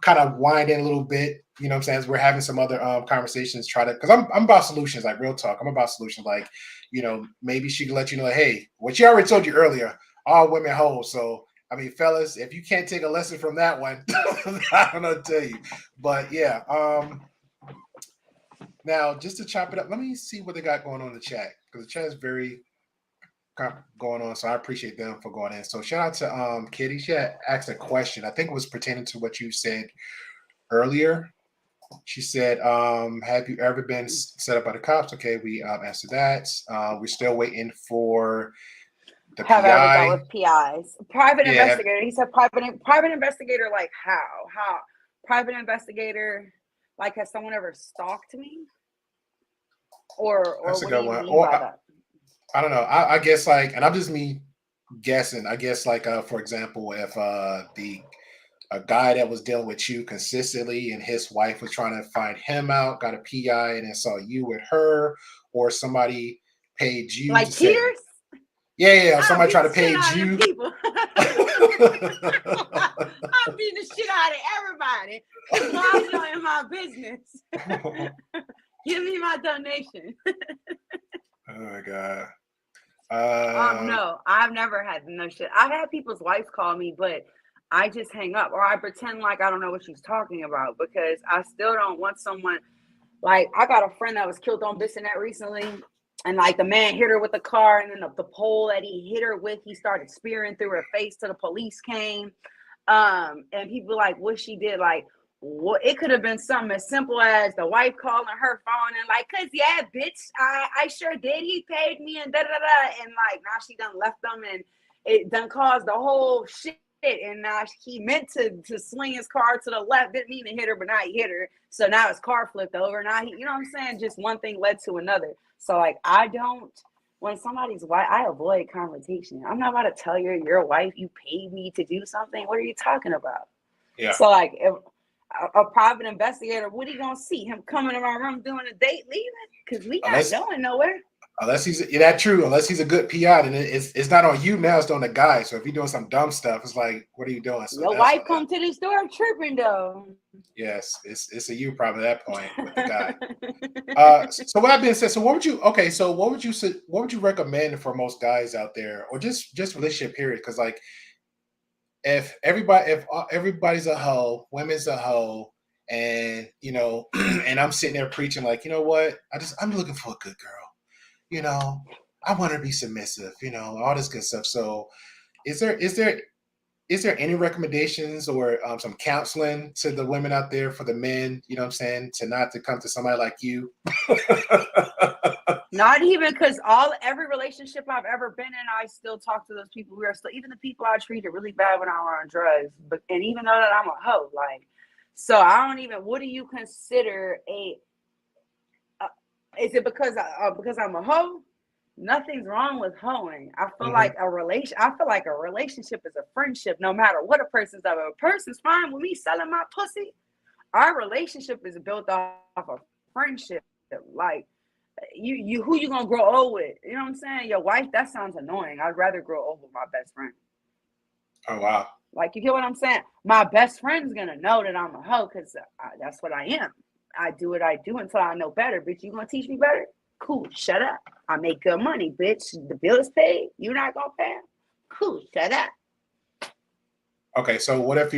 kind of wind in a little bit. You know what I'm saying? As we're having some other conversations, because I'm about solutions, like real talk. I'm about solutions, like, you know, maybe she can let you know, like, hey, what she already told you earlier, all women hoes. So I mean, fellas, if you can't take a lesson from that one, I don't know what to tell you. But yeah, now just to chop it up, let me see what they got going on in the chat, because the chat is very going on, so I appreciate them for going in. So shout out to Kitty. She had asked a question. I think it was pertaining to what you said earlier. She said, have you ever been set up by the cops? Okay, we answered that. We're still waiting for the Have I ever PI. dealt with PIs? Private Yeah. investigator. He said private investigator, like how? Private investigator, like has someone ever stalked me? Or That's a what do good you one. mean Or by that? I don't know. I guess like, and I'm just me guessing. I guess like for example, if a guy that was dealing with you consistently and his wife was trying to find him out, got a PI and then saw you with her, or somebody paid you Like to say, Peters? yeah, I'll somebody beat tried to the pay shit out of you. them people. I'm beating the shit out of everybody. Keep lying in my business. Give me my donation. Oh my god. No, I've never had no shit. I've had people's wives call me, but I just hang up or I pretend like I don't know what she's talking about because I still don't want someone. Like, I got a friend that was killed on this and that recently, and like the man hit her with the car, and then the pole that he hit her with, he started spearing through her face till the police came. And people like what she did, like what it could have been something as simple as the wife calling her phone and like, cause yeah, bitch, I sure did. He paid me and da da da, and like now she done left them, and it done caused the whole shit. And now he meant to swing his car to the left, didn't mean to hit her, but now he hit her. So now his car flipped over. Now he, you know what I'm saying? Just one thing led to another. So like when somebody's wife, I avoid confrontation. I'm not about to tell your wife you paid me to do something. What are you talking about? Yeah. So like if a private investigator, what are you gonna see? Him coming in my room doing a date leaving? Because we not going nowhere. Unless he's true. Unless he's a good PI, then it's not on you now. It's on the guy. So if you're doing some dumb stuff, it's like, what are you doing? So your wife come to the store tripping though. Yes, it's a you problem at that point with the guy. So what I've been said. So what would you recommend for most guys out there, or just relationship period? Because like if everybody's a hoe, women's a hoe, and you know, and I'm sitting there preaching like, you know what, I'm looking for a good girl. You know, I want her to be submissive, you know, all this good stuff. So is there any recommendations or some counseling to the women out there for the men, you know what I'm saying, to come to somebody like you? Not even, because every relationship I've ever been in, I still talk to those people who are still, even the people I treated really bad when I was on drugs. And even though that I'm a hoe, like, so I don't even, what do you consider is it because I'm a hoe? Nothing's wrong with hoeing. I feel like a relationship is a friendship, no matter what a person's of. If a person's fine with me selling my pussy, our relationship is built off of friendship. Like you who you gonna grow old with? You know what I'm saying? Your wife, that sounds annoying. I'd rather grow old with my best friend. Oh wow. Like, you get what I'm saying? My best friend's gonna know that I'm a hoe because that's what I am. I do what I do until I know better. Bitch, you gonna teach me better? Cool, shut up. I make good money, bitch. The bill is paid. You're not gonna pay? Cool, shut up. Okay, so what if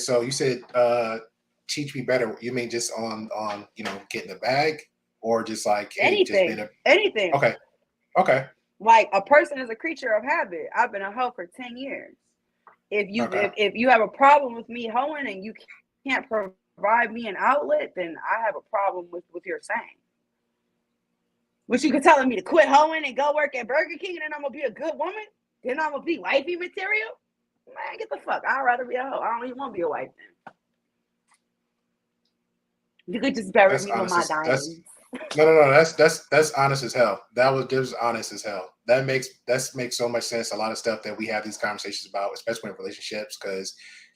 so you said teach me better. You mean just on you know, getting the bag, or just like, hey, anything. Anything. Okay. Like, a person is a creature of habit. I've been a hoe for 10 years. if you have a problem with me hoeing and you can't provide me an outlet, then I have a problem with your saying. But you could telling me to quit hoeing and go work at Burger King, and then I'm gonna be a good woman. Then I'm gonna be wifey material. Man, get the fuck. I'd rather be a hoe. I don't even want to be a wife. You could just bury me with my diamonds. No. That's honest as hell. That was just honest as hell. That makes so much sense. A lot of stuff that we have these conversations about, especially in relationships, because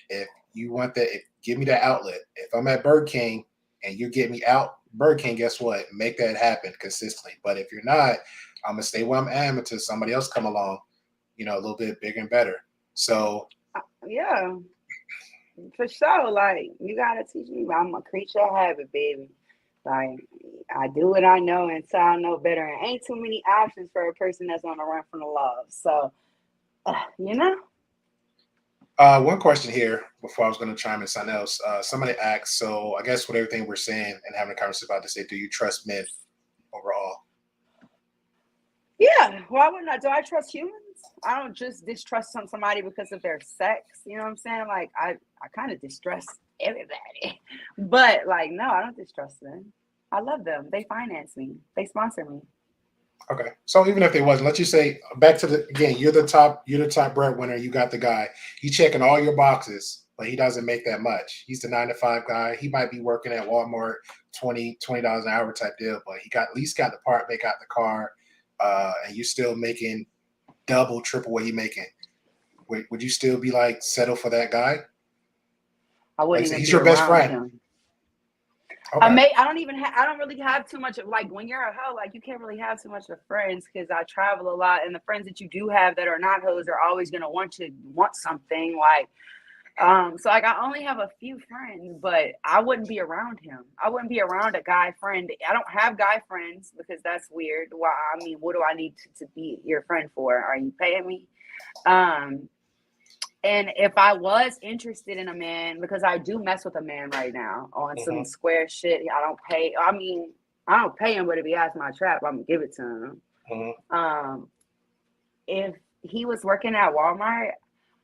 if you want that, give me that outlet. If I'm at Burger King and you get me out Burger King, guess what? Make that happen consistently. But if you're not, I'm gonna stay where I'm at until somebody else come along, a little bit bigger and better. So yeah. For sure, like you gotta teach me. I'm a creature of habit, baby. Like I do what I know until I know better. And ain't too many options for a person that's on the run from the law. So, One question here before I was going to chime in something else. Somebody asked, so I guess with everything we're saying and having a conversation about to say, do you trust men overall? Yeah. Why wouldn't I? Do I trust humans? I don't just distrust somebody because of their sex. You know what I'm saying? Like I kind of distrust everybody, but like no, I don't distrust them. I love them. They finance me. They sponsor me. Okay, so even if they wasn't, let's just say back to you're the top breadwinner. You got the guy. He checking all your boxes, but he doesn't make that much. He's the 9-to-5 guy. He might be working at Walmart, $20 an hour type deal, but he at least got the apartment, got the car, and you're still making double, triple what he making. Would you still be like settle for that guy? I wouldn't even. He's your best friend. Him. Okay. I don't really have too much of, like, when you're a hoe, like you can't really have too much of friends because I travel a lot, and the friends that you do have that are not hoes are always gonna want something, like so like I only have a few friends, but I wouldn't be around him. I wouldn't be around a guy friend. I don't have guy friends because that's weird. Why? I mean, what do I need to be your friend for? Are you paying me? And if I was interested in a man, because I do mess with a man right now on some square shit, I don't pay him, but if he asks my trap, I'm gonna give it to him. If he was working at Walmart,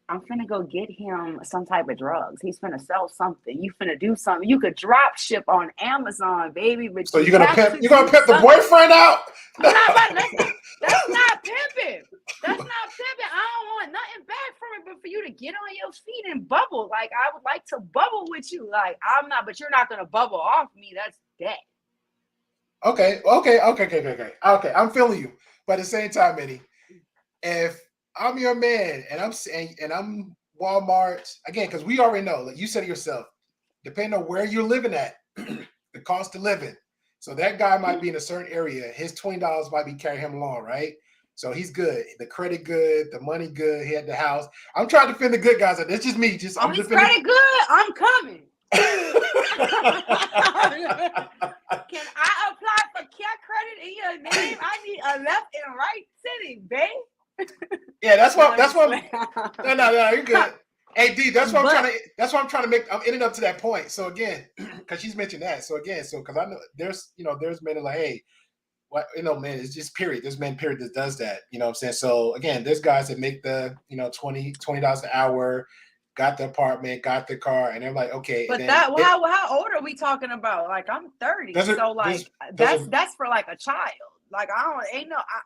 I'm finna go get him some type of drugs. He's finna sell something. You finna do something. You could drop ship on Amazon, baby. But so you're gonna pimp the boyfriend out? That's not pimping. That's not pimping. I don't want nothing back from it, but for you to get on your feet and bubble. Like I would like to bubble with you. Like I'm not, but you're not gonna bubble off me. That's dead. Okay. I'm feeling you, but at the same time, Eddie, if I'm your man and I'm Walmart again, because we already know, like you said yourself, depending on where you're living at, the cost of living. So that guy might be in a certain area. His $20 might be carrying him along, right? So he's good. The credit good, the money good. He had the house. I'm trying to defend the good guys. That's just me. He's credit good. I'm coming. Can I apply for care credit in your name? I need a left and right city, babe. Yeah, that's what. No, you're good. Hey, D, that's what I'm trying to make. I'm ending up to that point. So again, because she's mentioned that. So because I know there's men that are like, hey, what, man, it's just period. There's men period that does that. You know what I'm saying? So again, there's guys that make the $20 an hour, got the apartment, got the car, and they're like, okay. But how old are we talking about? Like I'm 30, so like that's for like a child. Like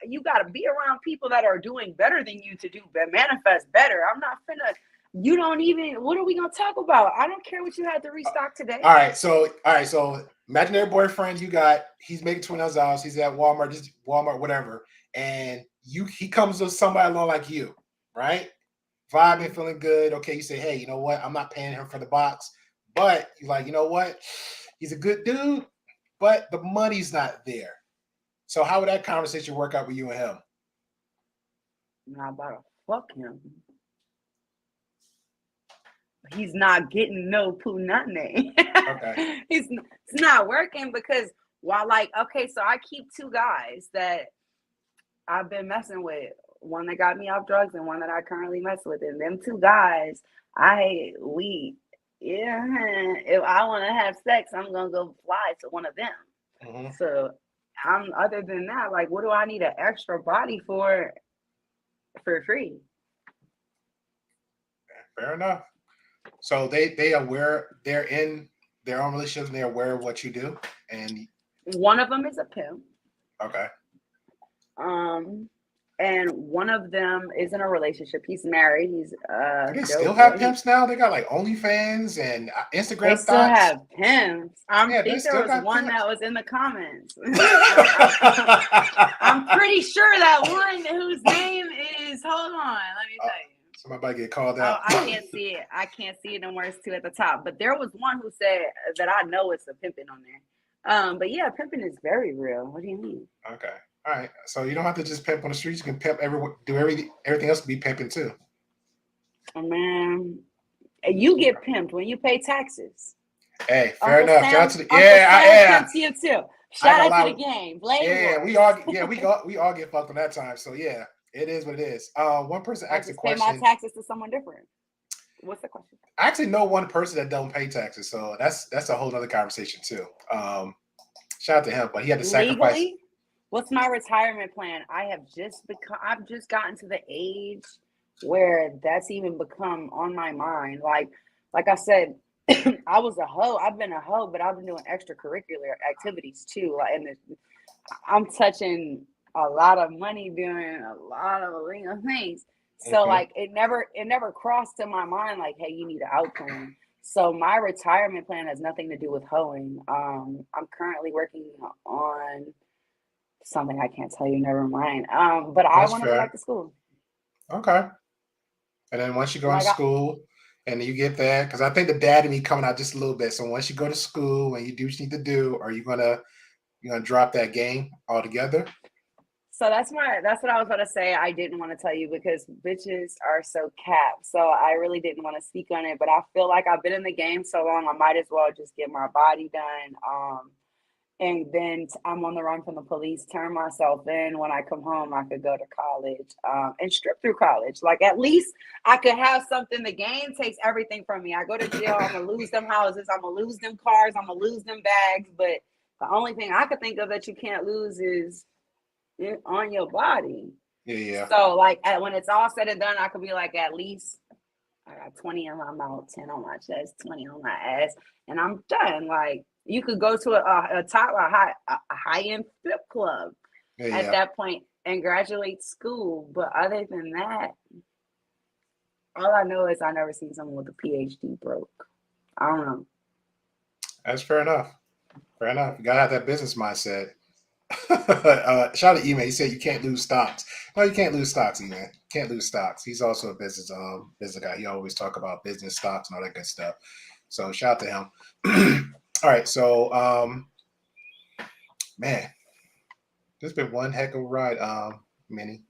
you got to be around people that are doing better than you to manifest better. I'm not finna. You don't even. What are we gonna talk about? I don't care what you had to restock today. All right, so imaginary boyfriend you got. He's making $20. He's at Walmart, whatever, and he comes with somebody along like you, right? Vibing, feeling good. Okay, you say, hey, you know what? I'm not paying him for the box, but you're like, you know what? He's a good dude, but the money's not there. So how would that conversation work out with you and him? Not about to fuck him. He's not getting no punane. Okay. It's not working because so I keep two guys that I've been messing with. One that got me off drugs and one that I currently mess with. And them two guys, if I want to have sex, I'm gonna go fly to one of them. Mm-hmm. So other than that, like, what do I need an extra body for free? Fair enough. So they aware they're in their own relationships and they're aware of what you do. And One of them is a pimp. okay. And one of them is in a relationship. He's married. He's Do they still dope have boy. pimps now? They got like OnlyFans and They Instagram still thoughts. have pimps. Yeah, they think there still was got one pimps. that was in the comments. I'm pretty sure that one whose name is. Hold on, let me tell you. Somebody about to get called Oh, out. I can't see it. I can't see it. And worse too at the top. But there was one who said that I know it's a pimping on there. But yeah, pimping is very real. What do you mean? Okay. All right. So you don't have to just pimp on the streets. You can pimp everyone. Do everything else to be pimping too. Oh, man, you get pimped when you pay taxes. Hey, fair enough. Shout out to the Uncle Sam pimps you too. Shout out to the game. Yeah, we all get fucked on that time. So yeah, it is what it is. One person asked a question. Pay my taxes to someone different. What's the question? I actually know one person that don't pay taxes, so that's a whole other conversation too. Shout out to him, but he had to sacrifice. Legally, what's my retirement plan? I've just gotten to the age where that's even become on my mind. Like I said, I was a hoe. I've been a hoe, but I've been doing extracurricular activities too. And I'm touching a lot of money doing a lot of illegal things. So like it never crossed in my mind like, hey, you need an outcome. So my retirement plan has nothing to do with hoeing. I'm currently working on something I can't tell you. Never mind. But I want to go back to school. Okay. And then once you go to school and you get that, because I think the dad in me coming out just a little bit. So once you go to school and you do what you need to do, are you gonna drop that game altogether? So that's what I was going to say. I didn't want to tell you because bitches are so capped. So I really didn't want to speak on it, but I feel like I've been in the game so long, I might as well just get my body done. And then I'm on the run from the police, turn myself in. When I come home, I could go to college and strip through college. Like at least I could have something. The game takes everything from me. I go to jail, I'm going to lose them houses. I'm going to lose them cars. I'm going to lose them bags. But the only thing I could think of that you can't lose is on your body. Yeah. So like when it's all said and done, I could be like, at least I got 20 in my mouth, 10 on my chest, 20 on my ass, and I'm done. Like you could go to a high end flip club at that point and graduate school. But other than that, all I know is I never seen someone with a PhD broke. I don't know. That's fair enough. Fair enough. You gotta have that business mindset. Shout out to Email. He said you can't lose stocks. No, you can't lose stocks, Email. Can't lose stocks. He's also a business guy. He always talk about business stocks and all that good stuff. So shout out to him. All right, so man, this has been one heck of a ride, Minnie.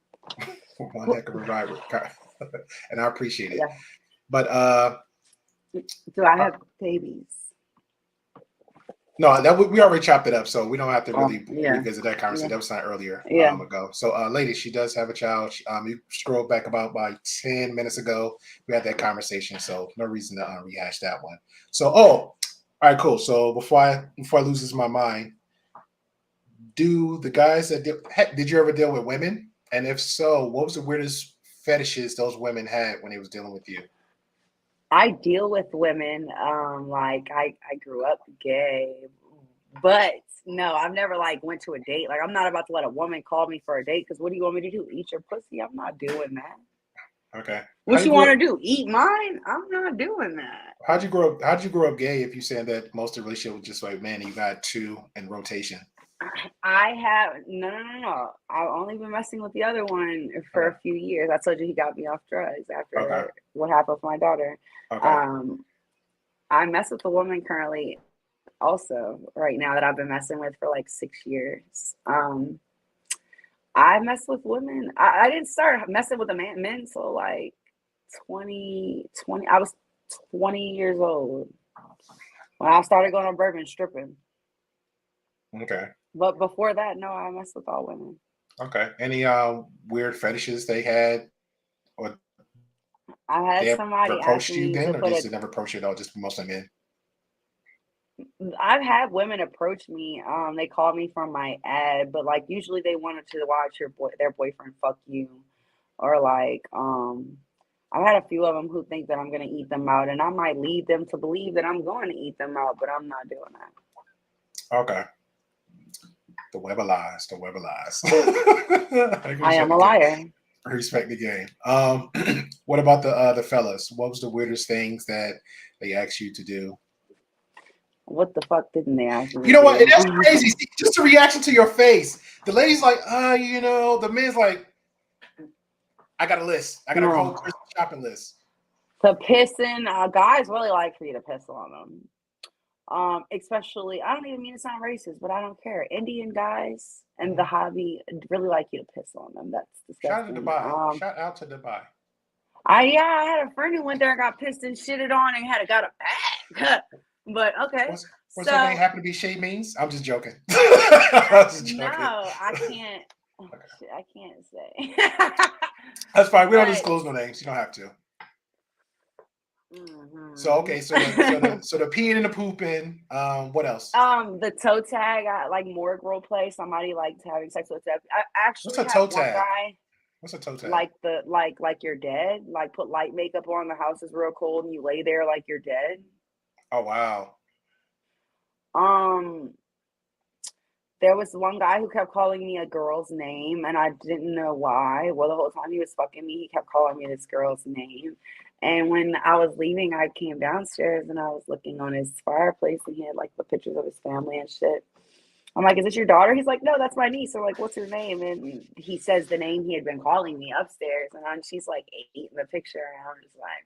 One heck of a ride, and I appreciate it. Yeah. But do I have babies? No, we already chopped it up, so we don't have to really revisit that conversation. That was not earlier ago. So, lady, she does have a child. You scrolled back about 10 minutes ago. We had that conversation, so no reason to rehash that one. So, all right, cool. So before I lose my mind, do the guys that did you ever deal with women? And if so, what was the weirdest fetishes those women had when they was dealing with you? I deal with women. Like I grew up gay, but no, I've never went to a date. Like I'm not about to let a woman call me for a date because what do you want me to do? Eat your pussy? I'm not doing that. Okay. What you want to do? Eat mine? I'm not doing that. How'd you grow up gay? If you said that most of the relationship was just like, man, you got two in rotation. I have no. I've only been messing with the other one for a few years. I told you he got me off drugs after what happened with my daughter. Okay. I mess with a woman currently also right now that I've been messing with for 6 years. I mess with women. I didn't start messing with men until 2020. I was 20 years old when I started going on bourbon stripping. Okay. But before that, no, I mess with all women. Okay. Any weird fetishes they had, or I had somebody approached you then, or just they never approached you at all? Just mostly men. I've had women approach me. They called me from my ad, but usually they wanted to watch their boyfriend fuck you, or I've had a few of them who think that I'm going to eat them out, and I might lead them to believe that I'm going to eat them out, but I'm not doing that. Okay. The web of lies. The web of lies. I am a liar. Respect the game. What about the fellas? What was the weirdest things that they asked you to do? What the fuck didn't they ask me? You know what? That's crazy. See, just a reaction to your face. The lady's like, the man's like, I got a list. I got a whole Christmas shopping list. The pissing, guys really like for you to piss on them. Especially, I don't even mean to sound racist, but I don't care. Indian guys and the hobby really like you to piss on them. That's disgusting. Shout out to Dubai. I had a friend who went there and got pissed and shitted on and got a bag. But okay. What's her name? Happen to be Shay Means? I'm just joking. No, I can't. I can't say. That's fine. We don't disclose no names. You don't have to. Mm-hmm. So okay, so the peeing and the pooping. What else? The toe tag. I like morgue role play. Somebody liked having sex with that. I actually What's a toe tag? Guy, what's a toe tag? Like you're dead. Like put light makeup on. The house is real cold and you lay there like you're dead. Oh wow. There was one guy who kept calling me a girl's name, and I didn't know why. Well, the whole time he was fucking me, he kept calling me this girl's name. And when I was leaving, I came downstairs and I was looking on his fireplace, and he had like the pictures of his family and shit. I'm like, "Is this your daughter?" He's like, "No, that's my niece." I'm like, "What's her name?" And he says the name he had been calling me upstairs, and she's like 8 in the picture, and I'm just like,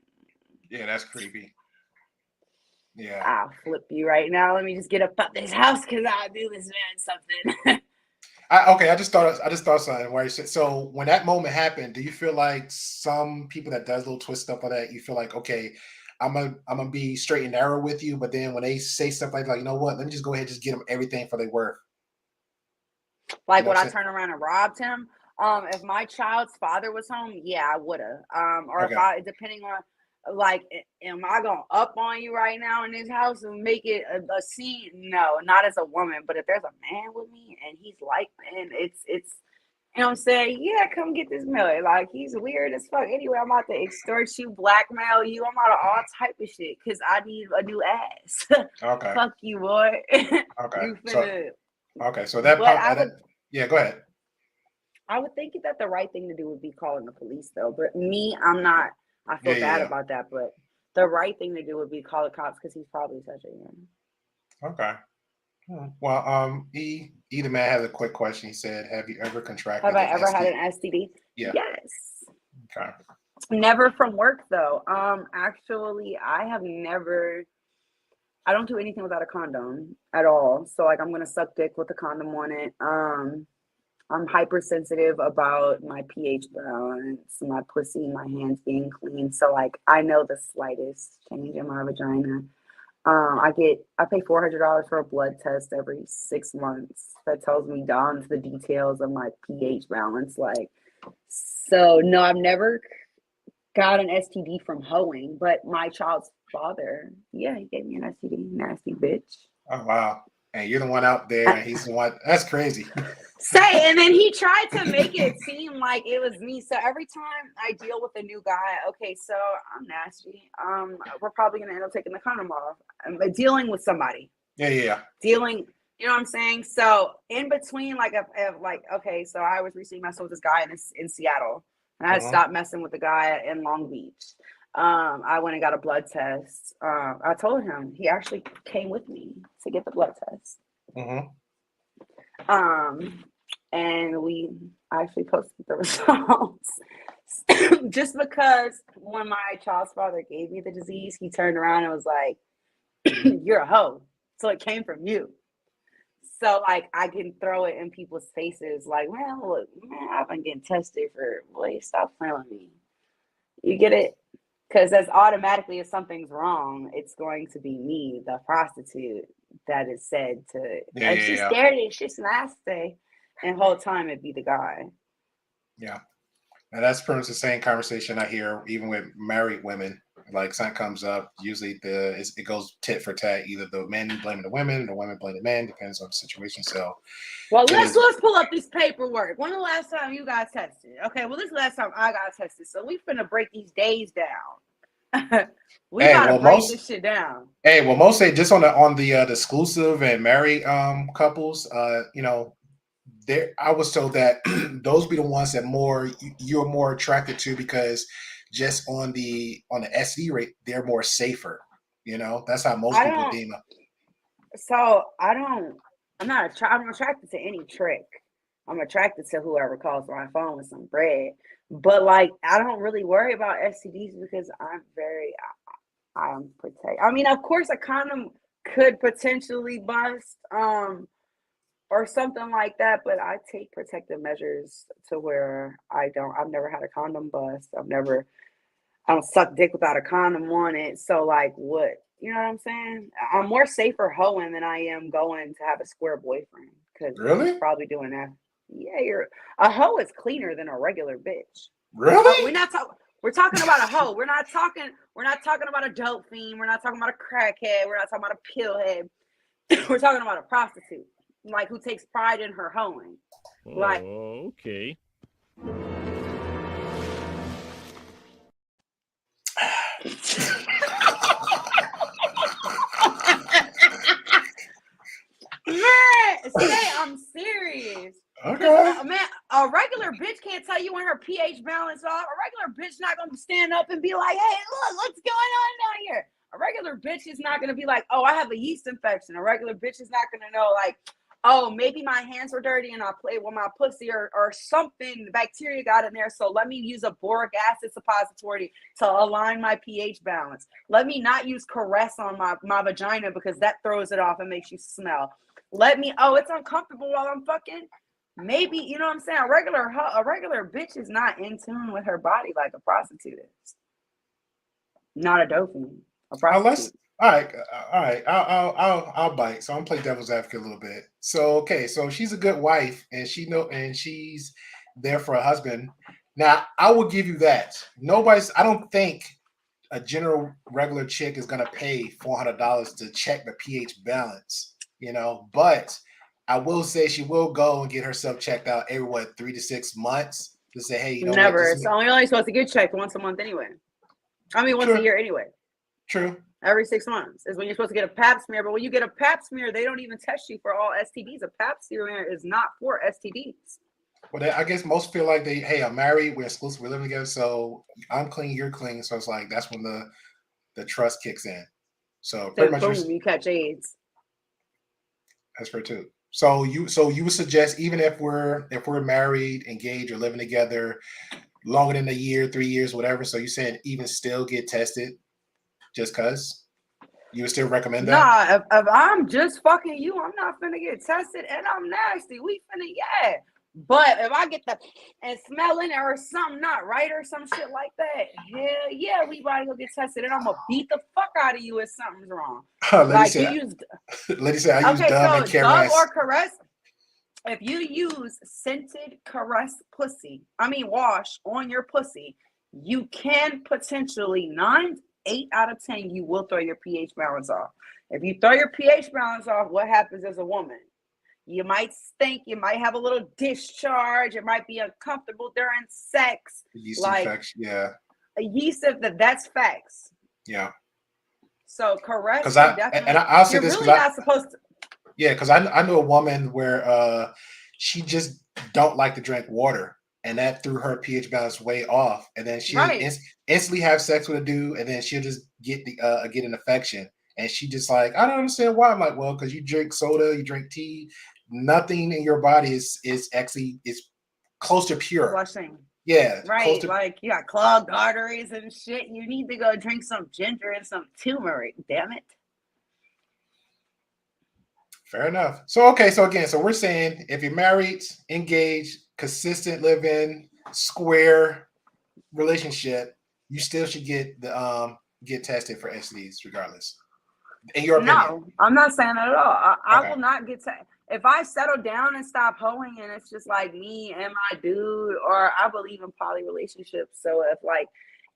yeah, that's creepy. Yeah, I'll flip you right now. Let me just get up out this house because I'll do this man something. I just thought something where you said, so when that moment happened, do you feel like some people that does little twist stuff like that, you feel like, okay, I'm gonna be straight and narrow with you, but then when they say stuff like you know what, let me just go ahead and just get them everything for their worth. Like, would I turn around and robbed him? If my child's father was home, yeah, I would have. Or Okay. if I, depending on, like, am I going up on you right now in this house and make it a scene? No, not as a woman. But if there's a man with me and he's like, man, it's, you know what I'm saying? Yeah, come get this Miller. Like, he's weird as fuck. Anyway, I'm about to extort you, blackmail you. I'm out of all type of shit because I need a new ass. Okay. Fuck you, boy. Okay. You finna. So that yeah, go ahead. I would think that the right thing to do would be calling the police, though. But me, I'm not. I feel bad about that. But the right thing to do would be call the cops because he's probably such a young. Okay. Well, the man has a quick question. He said, "Have you ever contracted? Have I ever had an STD? Yeah. Yes. Okay. Never from work though. Actually, I have never. I don't do anything without a condom at all. So like, I'm gonna suck dick with a condom on it. I'm hypersensitive about my pH balance, my pussy, my hands being clean. So like, I know the slightest change in my vagina. I pay $400 for a blood test every 6 months that tells me down to the details of my pH balance. Like, so no, I've never got an STD from hoeing, but my child's father, yeah, he gave me an STD, nasty bitch. Oh wow. And you're the one out there, and he's the one. That's crazy. And then he tried to make it seem like it was me. So every time I deal with a new guy, okay, so I'm nasty. We're probably gonna end up taking the condom off. I'm dealing with somebody. Yeah. Dealing, you know what I'm saying? So in between, like, okay, so I was recently messing with this guy in Seattle, and I had stopped messing with the guy in Long Beach. I went and got a blood test. I told him, he actually came with me to get the blood test. And we actually posted the results just because when my child's father gave me the disease, he turned around and was like, "You're a hoe." So it came from you. So like, I can throw it in people's faces like, "Man, look, man, I've been getting tested for, boy, stop playing with me." You get it? Because as automatically if something's wrong, it's going to be me, the prostitute, that is said to, she's dirty, she's nasty. And the whole time it'd be the guy. Yeah. And that's pretty much the same conversation I hear even with married women. like something comes up, usually it goes tit for tat. Either the men blaming the women, the women blaming the men, depends on the situation. So, well, let's pull up this paperwork. When the last time you got tested? Okay, well, this is the last time I got tested. So we finna break these days down. We gotta break this shit down. Hey, well, most say just on the exclusive and married couples, there I was told that those be the ones that you're more attracted to because just on the SD rate, they're more safer. That's how most people deem them. So I'm attracted to any trick. I'm attracted to whoever calls my phone with some bread. But like, I don't really worry about STDs because I'm protected. I mean, of course, a condom could potentially bust, or something like that, but I take protective measures to where I've never had a condom bust. I don't suck dick without a condom on it. So like, what, you know what I'm saying? I'm more safer hoeing than I am going to have a square boyfriend. Cause really? he's probably doing that. Yeah, a hoe is cleaner than a regular bitch. Really? We're talking about a hoe. We're not talking about a dope fiend. We're not talking about a crackhead. We're not talking about a pillhead. We're talking about a prostitute, like who takes pride in her hoeing. Like, okay. Man, I'm serious. Okay. Man, a regular bitch can't tell you when her pH balance off. A regular bitch not gonna stand up and be like, "Hey, look, what's going on down here?" A regular bitch is not gonna be like, "Oh, I have a yeast infection." A regular bitch is not gonna know, like, "Oh, maybe my hands were dirty and I played with my pussy or something. The bacteria got in there, so let me use a boric acid suppository to align my pH balance. Let me not use Caress on my vagina because that throws it off and makes you smell. It's uncomfortable while I'm fucking." Maybe, you know what I'm saying? A regular bitch is not in tune with her body like a prostitute is. Not a dopamine. A prostitute. All right. I'll bite. So I'm gonna play devil's advocate a little bit. So okay, so she's a good wife, and she's there for a husband. Now I will give you that. I don't think a general regular chick is gonna pay $400 to check the pH balance. But I will say she will go and get herself checked out every 3 to 6 months to say, hey, Never. It's only supposed to get checked once a month anyway. I mean, once a year anyway. True. Every 6 months is when you're supposed to get a pap smear. But when you get a pap smear, they don't even test you for all STDs. A pap smear is not for STDs. Well, I guess most feel like I'm married, we're exclusive, we're living together, so I'm clean, you're clean. So it's like that's when the trust kicks in. So pretty much boom, you catch AIDS. That's fair too. So you would suggest even if we're married, engaged, or living together longer than a year, 3 years, whatever. So you saying even still get tested just cause? You would still recommend that? Nah, if I'm just fucking you, I'm not finna get tested and I'm nasty. We finna, yeah. But if I get and smelling or something not right or some shit like that, hell yeah, we about to go get tested and I'm gonna beat the fuck out of you if something's wrong. Lady said I use Dove and Caress. Dove or Caress. If you use scented Caress wash on your pussy, you can potentially 8 out of 10, you will throw your pH balance off. If you throw your pH balance off, what happens as a woman? You might stink. You might have a little discharge. It might be uncomfortable during sex. Yeast infection, yeah. A yeast that's facts. Yeah. So correct. Because I'll say this. You're really not supposed to. Yeah, because I knew a woman where she just don't like to drink water, and that threw her pH balance way off. And then she instantly have sex with a dude, and then she'll just get an infection. And she just like, I don't understand why. I'm like, well, because you drink soda, you drink tea, nothing in your body is close to pure. Flushing. Yeah. Right. Like you got clogged arteries and shit. You need to go drink some ginger and some turmeric. Damn it. Fair enough. So we're saying if you're married, engaged, consistent living, square relationship, you still should get tested for STDs regardless. In your opinion? No, I'm not saying that at all. I will not get tested. If I settle down and stop hoeing and it's just like me and my dude, or I believe in poly relationships. So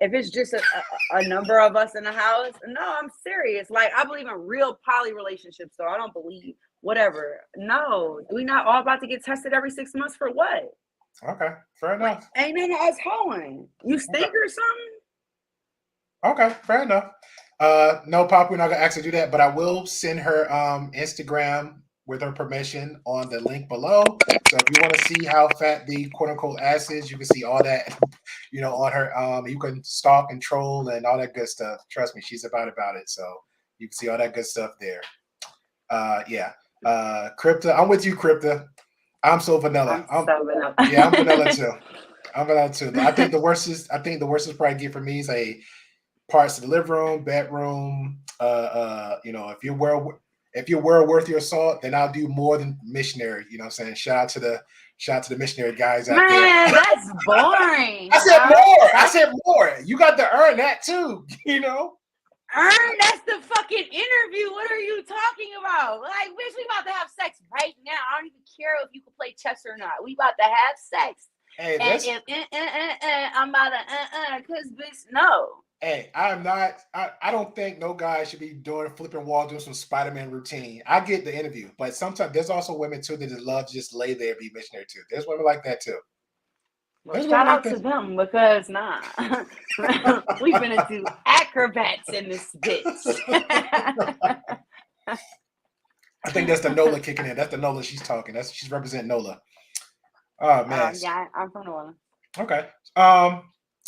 if it's just a number of us in the house, no, I'm serious. Like, I believe in real poly relationships, so I don't believe whatever. No, we not all about to get tested every 6 months for what? Okay, fair enough. Like, ain't none of us hoeing. You stink or something? Okay, fair enough. No, Pop, we're not gonna actually do that, but I will send her Instagram with her permission on the link below. So if you want to see how fat the quote unquote ass is, you can see all that, on her. You can stalk and troll and all that good stuff. Trust me, she's about it. So you can see all that good stuff there. Yeah. Crypta, I'm with you, Crypta. I'm so vanilla. I'm so vanilla. Yeah, I'm vanilla too. I'm vanilla too. I think the worst is probably get for me is a parts of the living room, bedroom. If you're well worth your salt, then I'll do more than missionary. You know what I'm saying? Shout out to the missionary guys out there. Man, that's boring. I said more. You got to earn that too, Earn? That's the fucking interview. What are you talking about? Like, bitch, we about to have sex right now. I don't even care if you can play chess or not. We about to have sex. Hey, I'm about to because bitch, no. Hey, I'm not. I don't think no guy should be flipping walls, doing some Spider-Man routine. I get the interview, but sometimes there's also women too that just love to just lay there and be missionary too. There's women like that too. Well, shout out to them because we've been into acrobats in this bitch. I think that's the Nola kicking in. That's the Nola she's talking. She's representing Nola. Oh man. Yeah, I'm from Nola. Okay.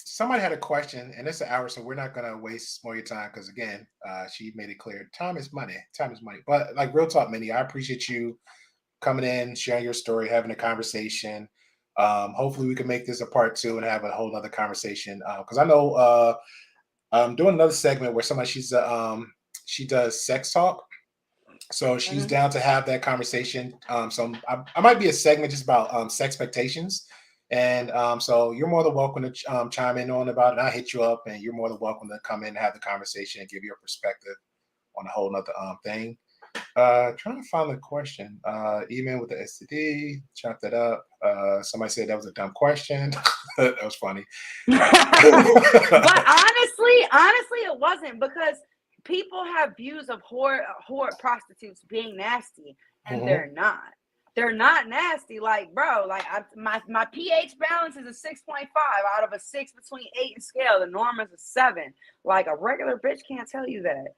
Somebody had a question, and it's an hour, so we're not gonna waste more of your time because again, she made it clear time is money. Time is money. But like real talk, Minnie, I appreciate you coming in, sharing your story, having a conversation. Hopefully we can make this a part 2 and have a whole other conversation. Because I know I'm doing another segment where she does sex talk. So she's down to have that conversation. So I might be a segment just about sex expectations. And so you're more than welcome to chime in on about it. I'll hit you up and you're more than welcome to come in and have the conversation and give your perspective on a whole nother thing. Trying to find the question. Email with the STD, chop that up. Somebody said that was a dumb question. That was funny. But honestly, it wasn't because people have views of whore prostitutes being nasty, and they're not. They're not nasty. Like, bro, like my pH balance is a 6.5 out of a 6 between 8 and scale. The norm is a 7. Like, a regular bitch can't tell you that.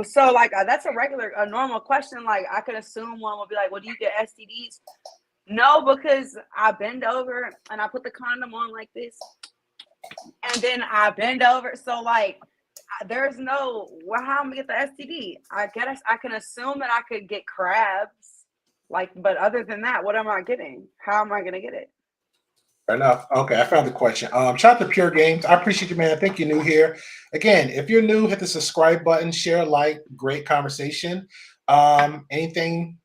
So like that's a normal question. Like, I could assume one would be like, well, do you get STDs? No, because I bend over and I put the condom on like this, and then I bend over. So like, there's no how am I gonna get the STD? I guess I can assume that I could get crabs. Like, but other than that, what am I getting? How am I gonna get it? Fair enough. Okay, I found the question. Shout out to Pure Games. I appreciate you, man. I think you're new here. Again, if you're new, hit the subscribe button, share, like, great conversation. Anything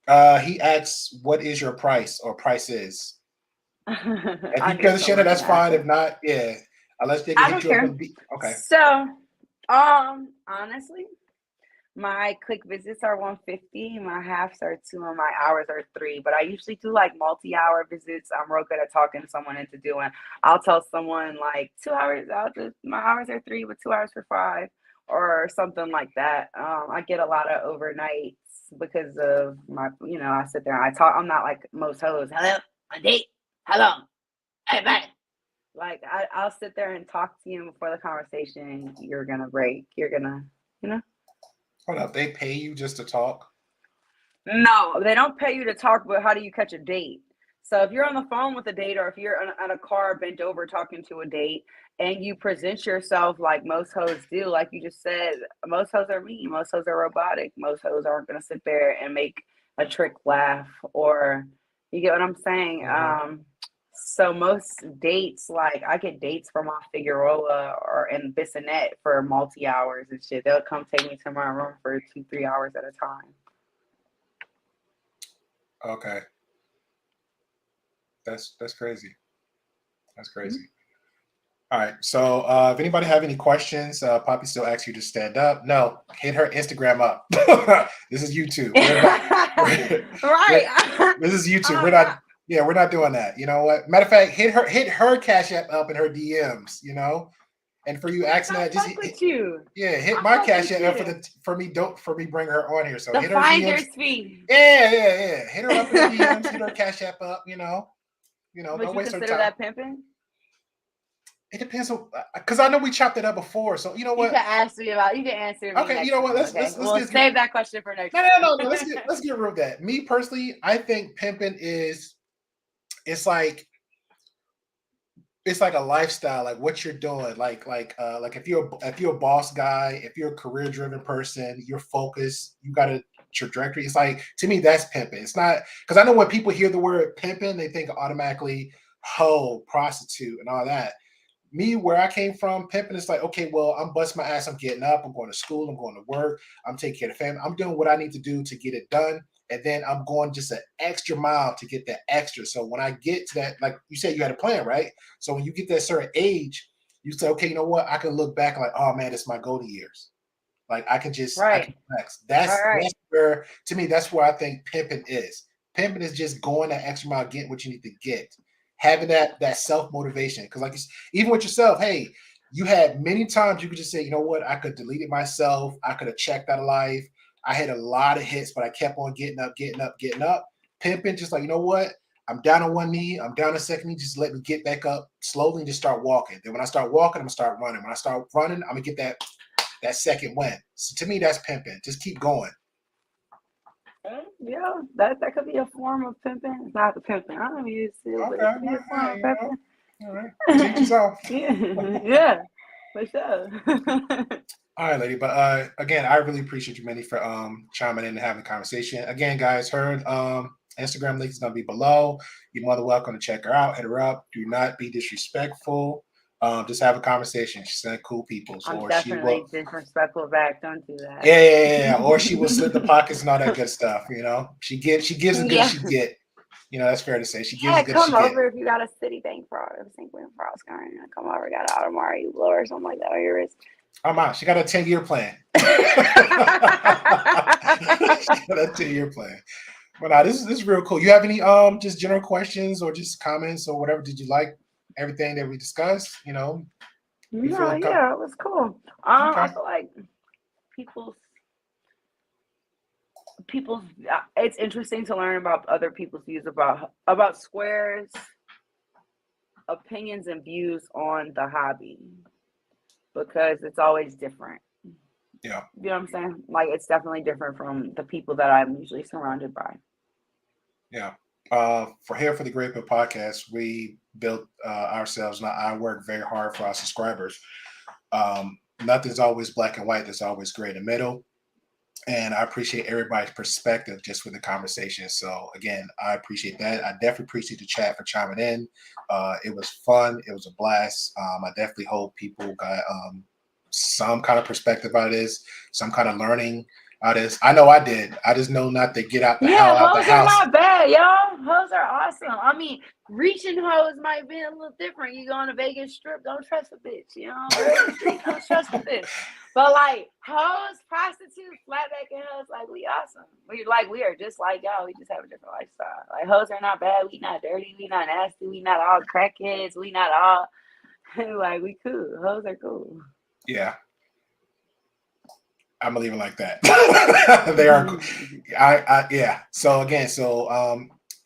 he asks, what is your price or prices? If you can share that, that's fine. If not, yeah. Unless they can hit you up on the okay. So honestly, my quick visits are $150, my halves are $2, and my hours are $3. But I usually do like multi-hour visits. I'm real good at talking someone into doing. I'll tell someone like 2 hours. My hours are $3, but 2 hours for $5, or something like that. I get a lot of overnights because of my, I sit there and I talk. I'm not like most hoes. Hello, a date. Hello, hey, bye. Like I'll sit there and talk to you before the conversation. You're gonna break. You're gonna, Hold up, they pay you just to talk? No, they don't pay you to talk, but how do you catch a date? So if you're on the phone with a date, or if you're at a car bent over talking to a date, and you present yourself like most hoes do, like you just said, most hoes are mean, most hoes are robotic, most hoes aren't going to sit there and make a trick laugh, or you get what I'm saying? So most dates, like I get dates from off Figueroa or in Bissonnette for multi-hours and shit. They'll come take me to my room for 2-3 hours at a time. Okay. That's crazy. That's crazy. All right. So if anybody have any questions, Poppy still asks you to stand up. No, hit her Instagram up. This is YouTube. Right. This is YouTube. We're not doing that. You know what? Matter of fact, hit her Cash App up in her DMs, And for you asking that, just with you. Yeah, hit my cash app for me bring her on here. So the hit her finder's DMs. fee. Yeah. Hit her up in the DMs, hit her cash app up, Would don't waste her consider time. that pimping? It depends on, because I know we chopped it up before. So you know what? You can ask me about. You can answer me. Okay, you know what? Let's save that question for next. No. Let's get rid of that. Me personally, I think pimping it's like a lifestyle, like what you're doing, like if you're a boss guy, if you're a career driven person, you're focused, you got a trajectory. It's like, to me, that's pimping. It's not, because I know when people hear the word pimping, they think automatically hoe, prostitute, and all that. Me, where I came from, pimping is like, okay, well, I'm busting my ass, I'm getting up, I'm going to school, I'm going to work, I'm taking care of the family, I'm doing what I need to do to get it done. And then I'm going just an extra mile to get that extra. So when I get to that, like you said, you had a plan, right? So when you get that certain age, you say, okay, you know what? I can look back like, oh man, it's my golden years. Like I can just, That's where, to me, that's where I think pimping is. Pimping is just going that extra mile, getting what you need to get. Having that self-motivation. Because like even with yourself, hey, you had many times you could just say, you know what? I could delete it myself. I could have checked out of life. I had a lot of hits, but I kept on getting up. Pimping, just like, you know what? I'm down on one knee. I'm down a second knee. Just let me get back up slowly and just start walking. Then when I start walking, I'm going to start running. When I start running, I'm going to get that second win. So to me, that's pimping. Just keep going. Yeah, that could be a form of pimping. It's not the pimping. I don't mean it could be a form of pimping. All right. Teach yourself. Yeah, for sure. All right, lady. But again, I really appreciate you, Minnie, for chiming in and having a conversation. Again, guys, her Instagram link is going to be below. You're more than welcome to check her out. Hit her up. Do not be disrespectful. Just have a conversation. She's sending cool people. So, I'm definitely disrespectful back. Don't do that. Yeah. Or she will slip the pockets and all that good stuff. She gives as good as she get. That's fair to say. She gives as good as she get. Come over if you got a Citibank fraud. Fraud's going. Come over, got an Audemars Piguet or something like that on your wrist. I'm out. She got a 10-year plan. She got a 10-year plan. But now this is real cool. You have any just general questions or just comments or whatever? Did you like everything that we discussed? No, yeah, it was cool. I feel like people's it's interesting to learn about other people's views about Square's opinions and views on the hobby, because it's always different. Yeah. You know what I'm saying? Like, it's definitely different from the people that I'm usually surrounded by. Yeah. For the TheGreyPillPodcast, we built ourselves. Now, I work very hard for our subscribers. Nothing's always black and white. There's always gray in the middle. And I appreciate everybody's perspective just with the conversation. So again, I appreciate that. I definitely appreciate the chat for chiming in. It was fun. It was a blast. I definitely hope people got some kind of perspective out of this, some kind of learning out of this. I know I did. I just know not to get out the hell out the house. Hoes are not bad, y'all. Hoes are awesome. I mean, reaching hoes might be a little different. You go on a Vegas strip, don't trust a bitch. Don't trust a bitch. But like hoes, prostitutes, flatback, and hoes, like we awesome. We are just like y'all. We just have a different lifestyle. Like hoes are not bad. We not dirty. We not nasty. We not all crackheads. We not all like we cool. Hoes are cool. Yeah. I'm gonna leave it like that. They are. Yeah. So again,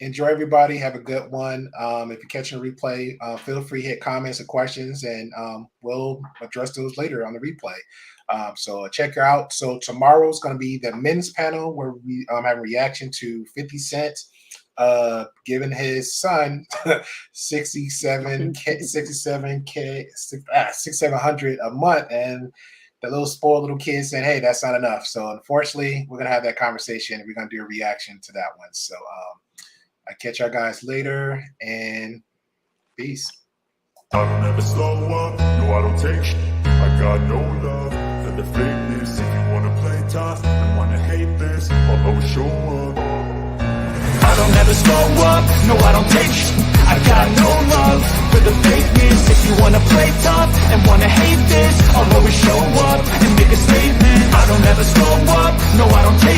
enjoy everybody. Have a good one. If you're catching a replay, feel free to hit comments or questions, and we'll address those later on the replay. So check her out. So tomorrow's going to be the men's panel where we have a reaction to 50 Cent giving his son 6,700 a month, and the little spoiled little kid saying, hey, that's not enough. So unfortunately, we're going to have that conversation. We're going to do a reaction to that one. So I catch y'all guys later, and peace. I don't ever slow up, no I don't take sh- I got no love for the fakeness. If you wanna play tough and wanna hate this, I'll always show up. I don't ever slow up, no I don't take sh- I got no love for the fakeness. If you wanna play tough and wanna hate this, I'll always show up and make a statement. I don't ever slow up, no I don't take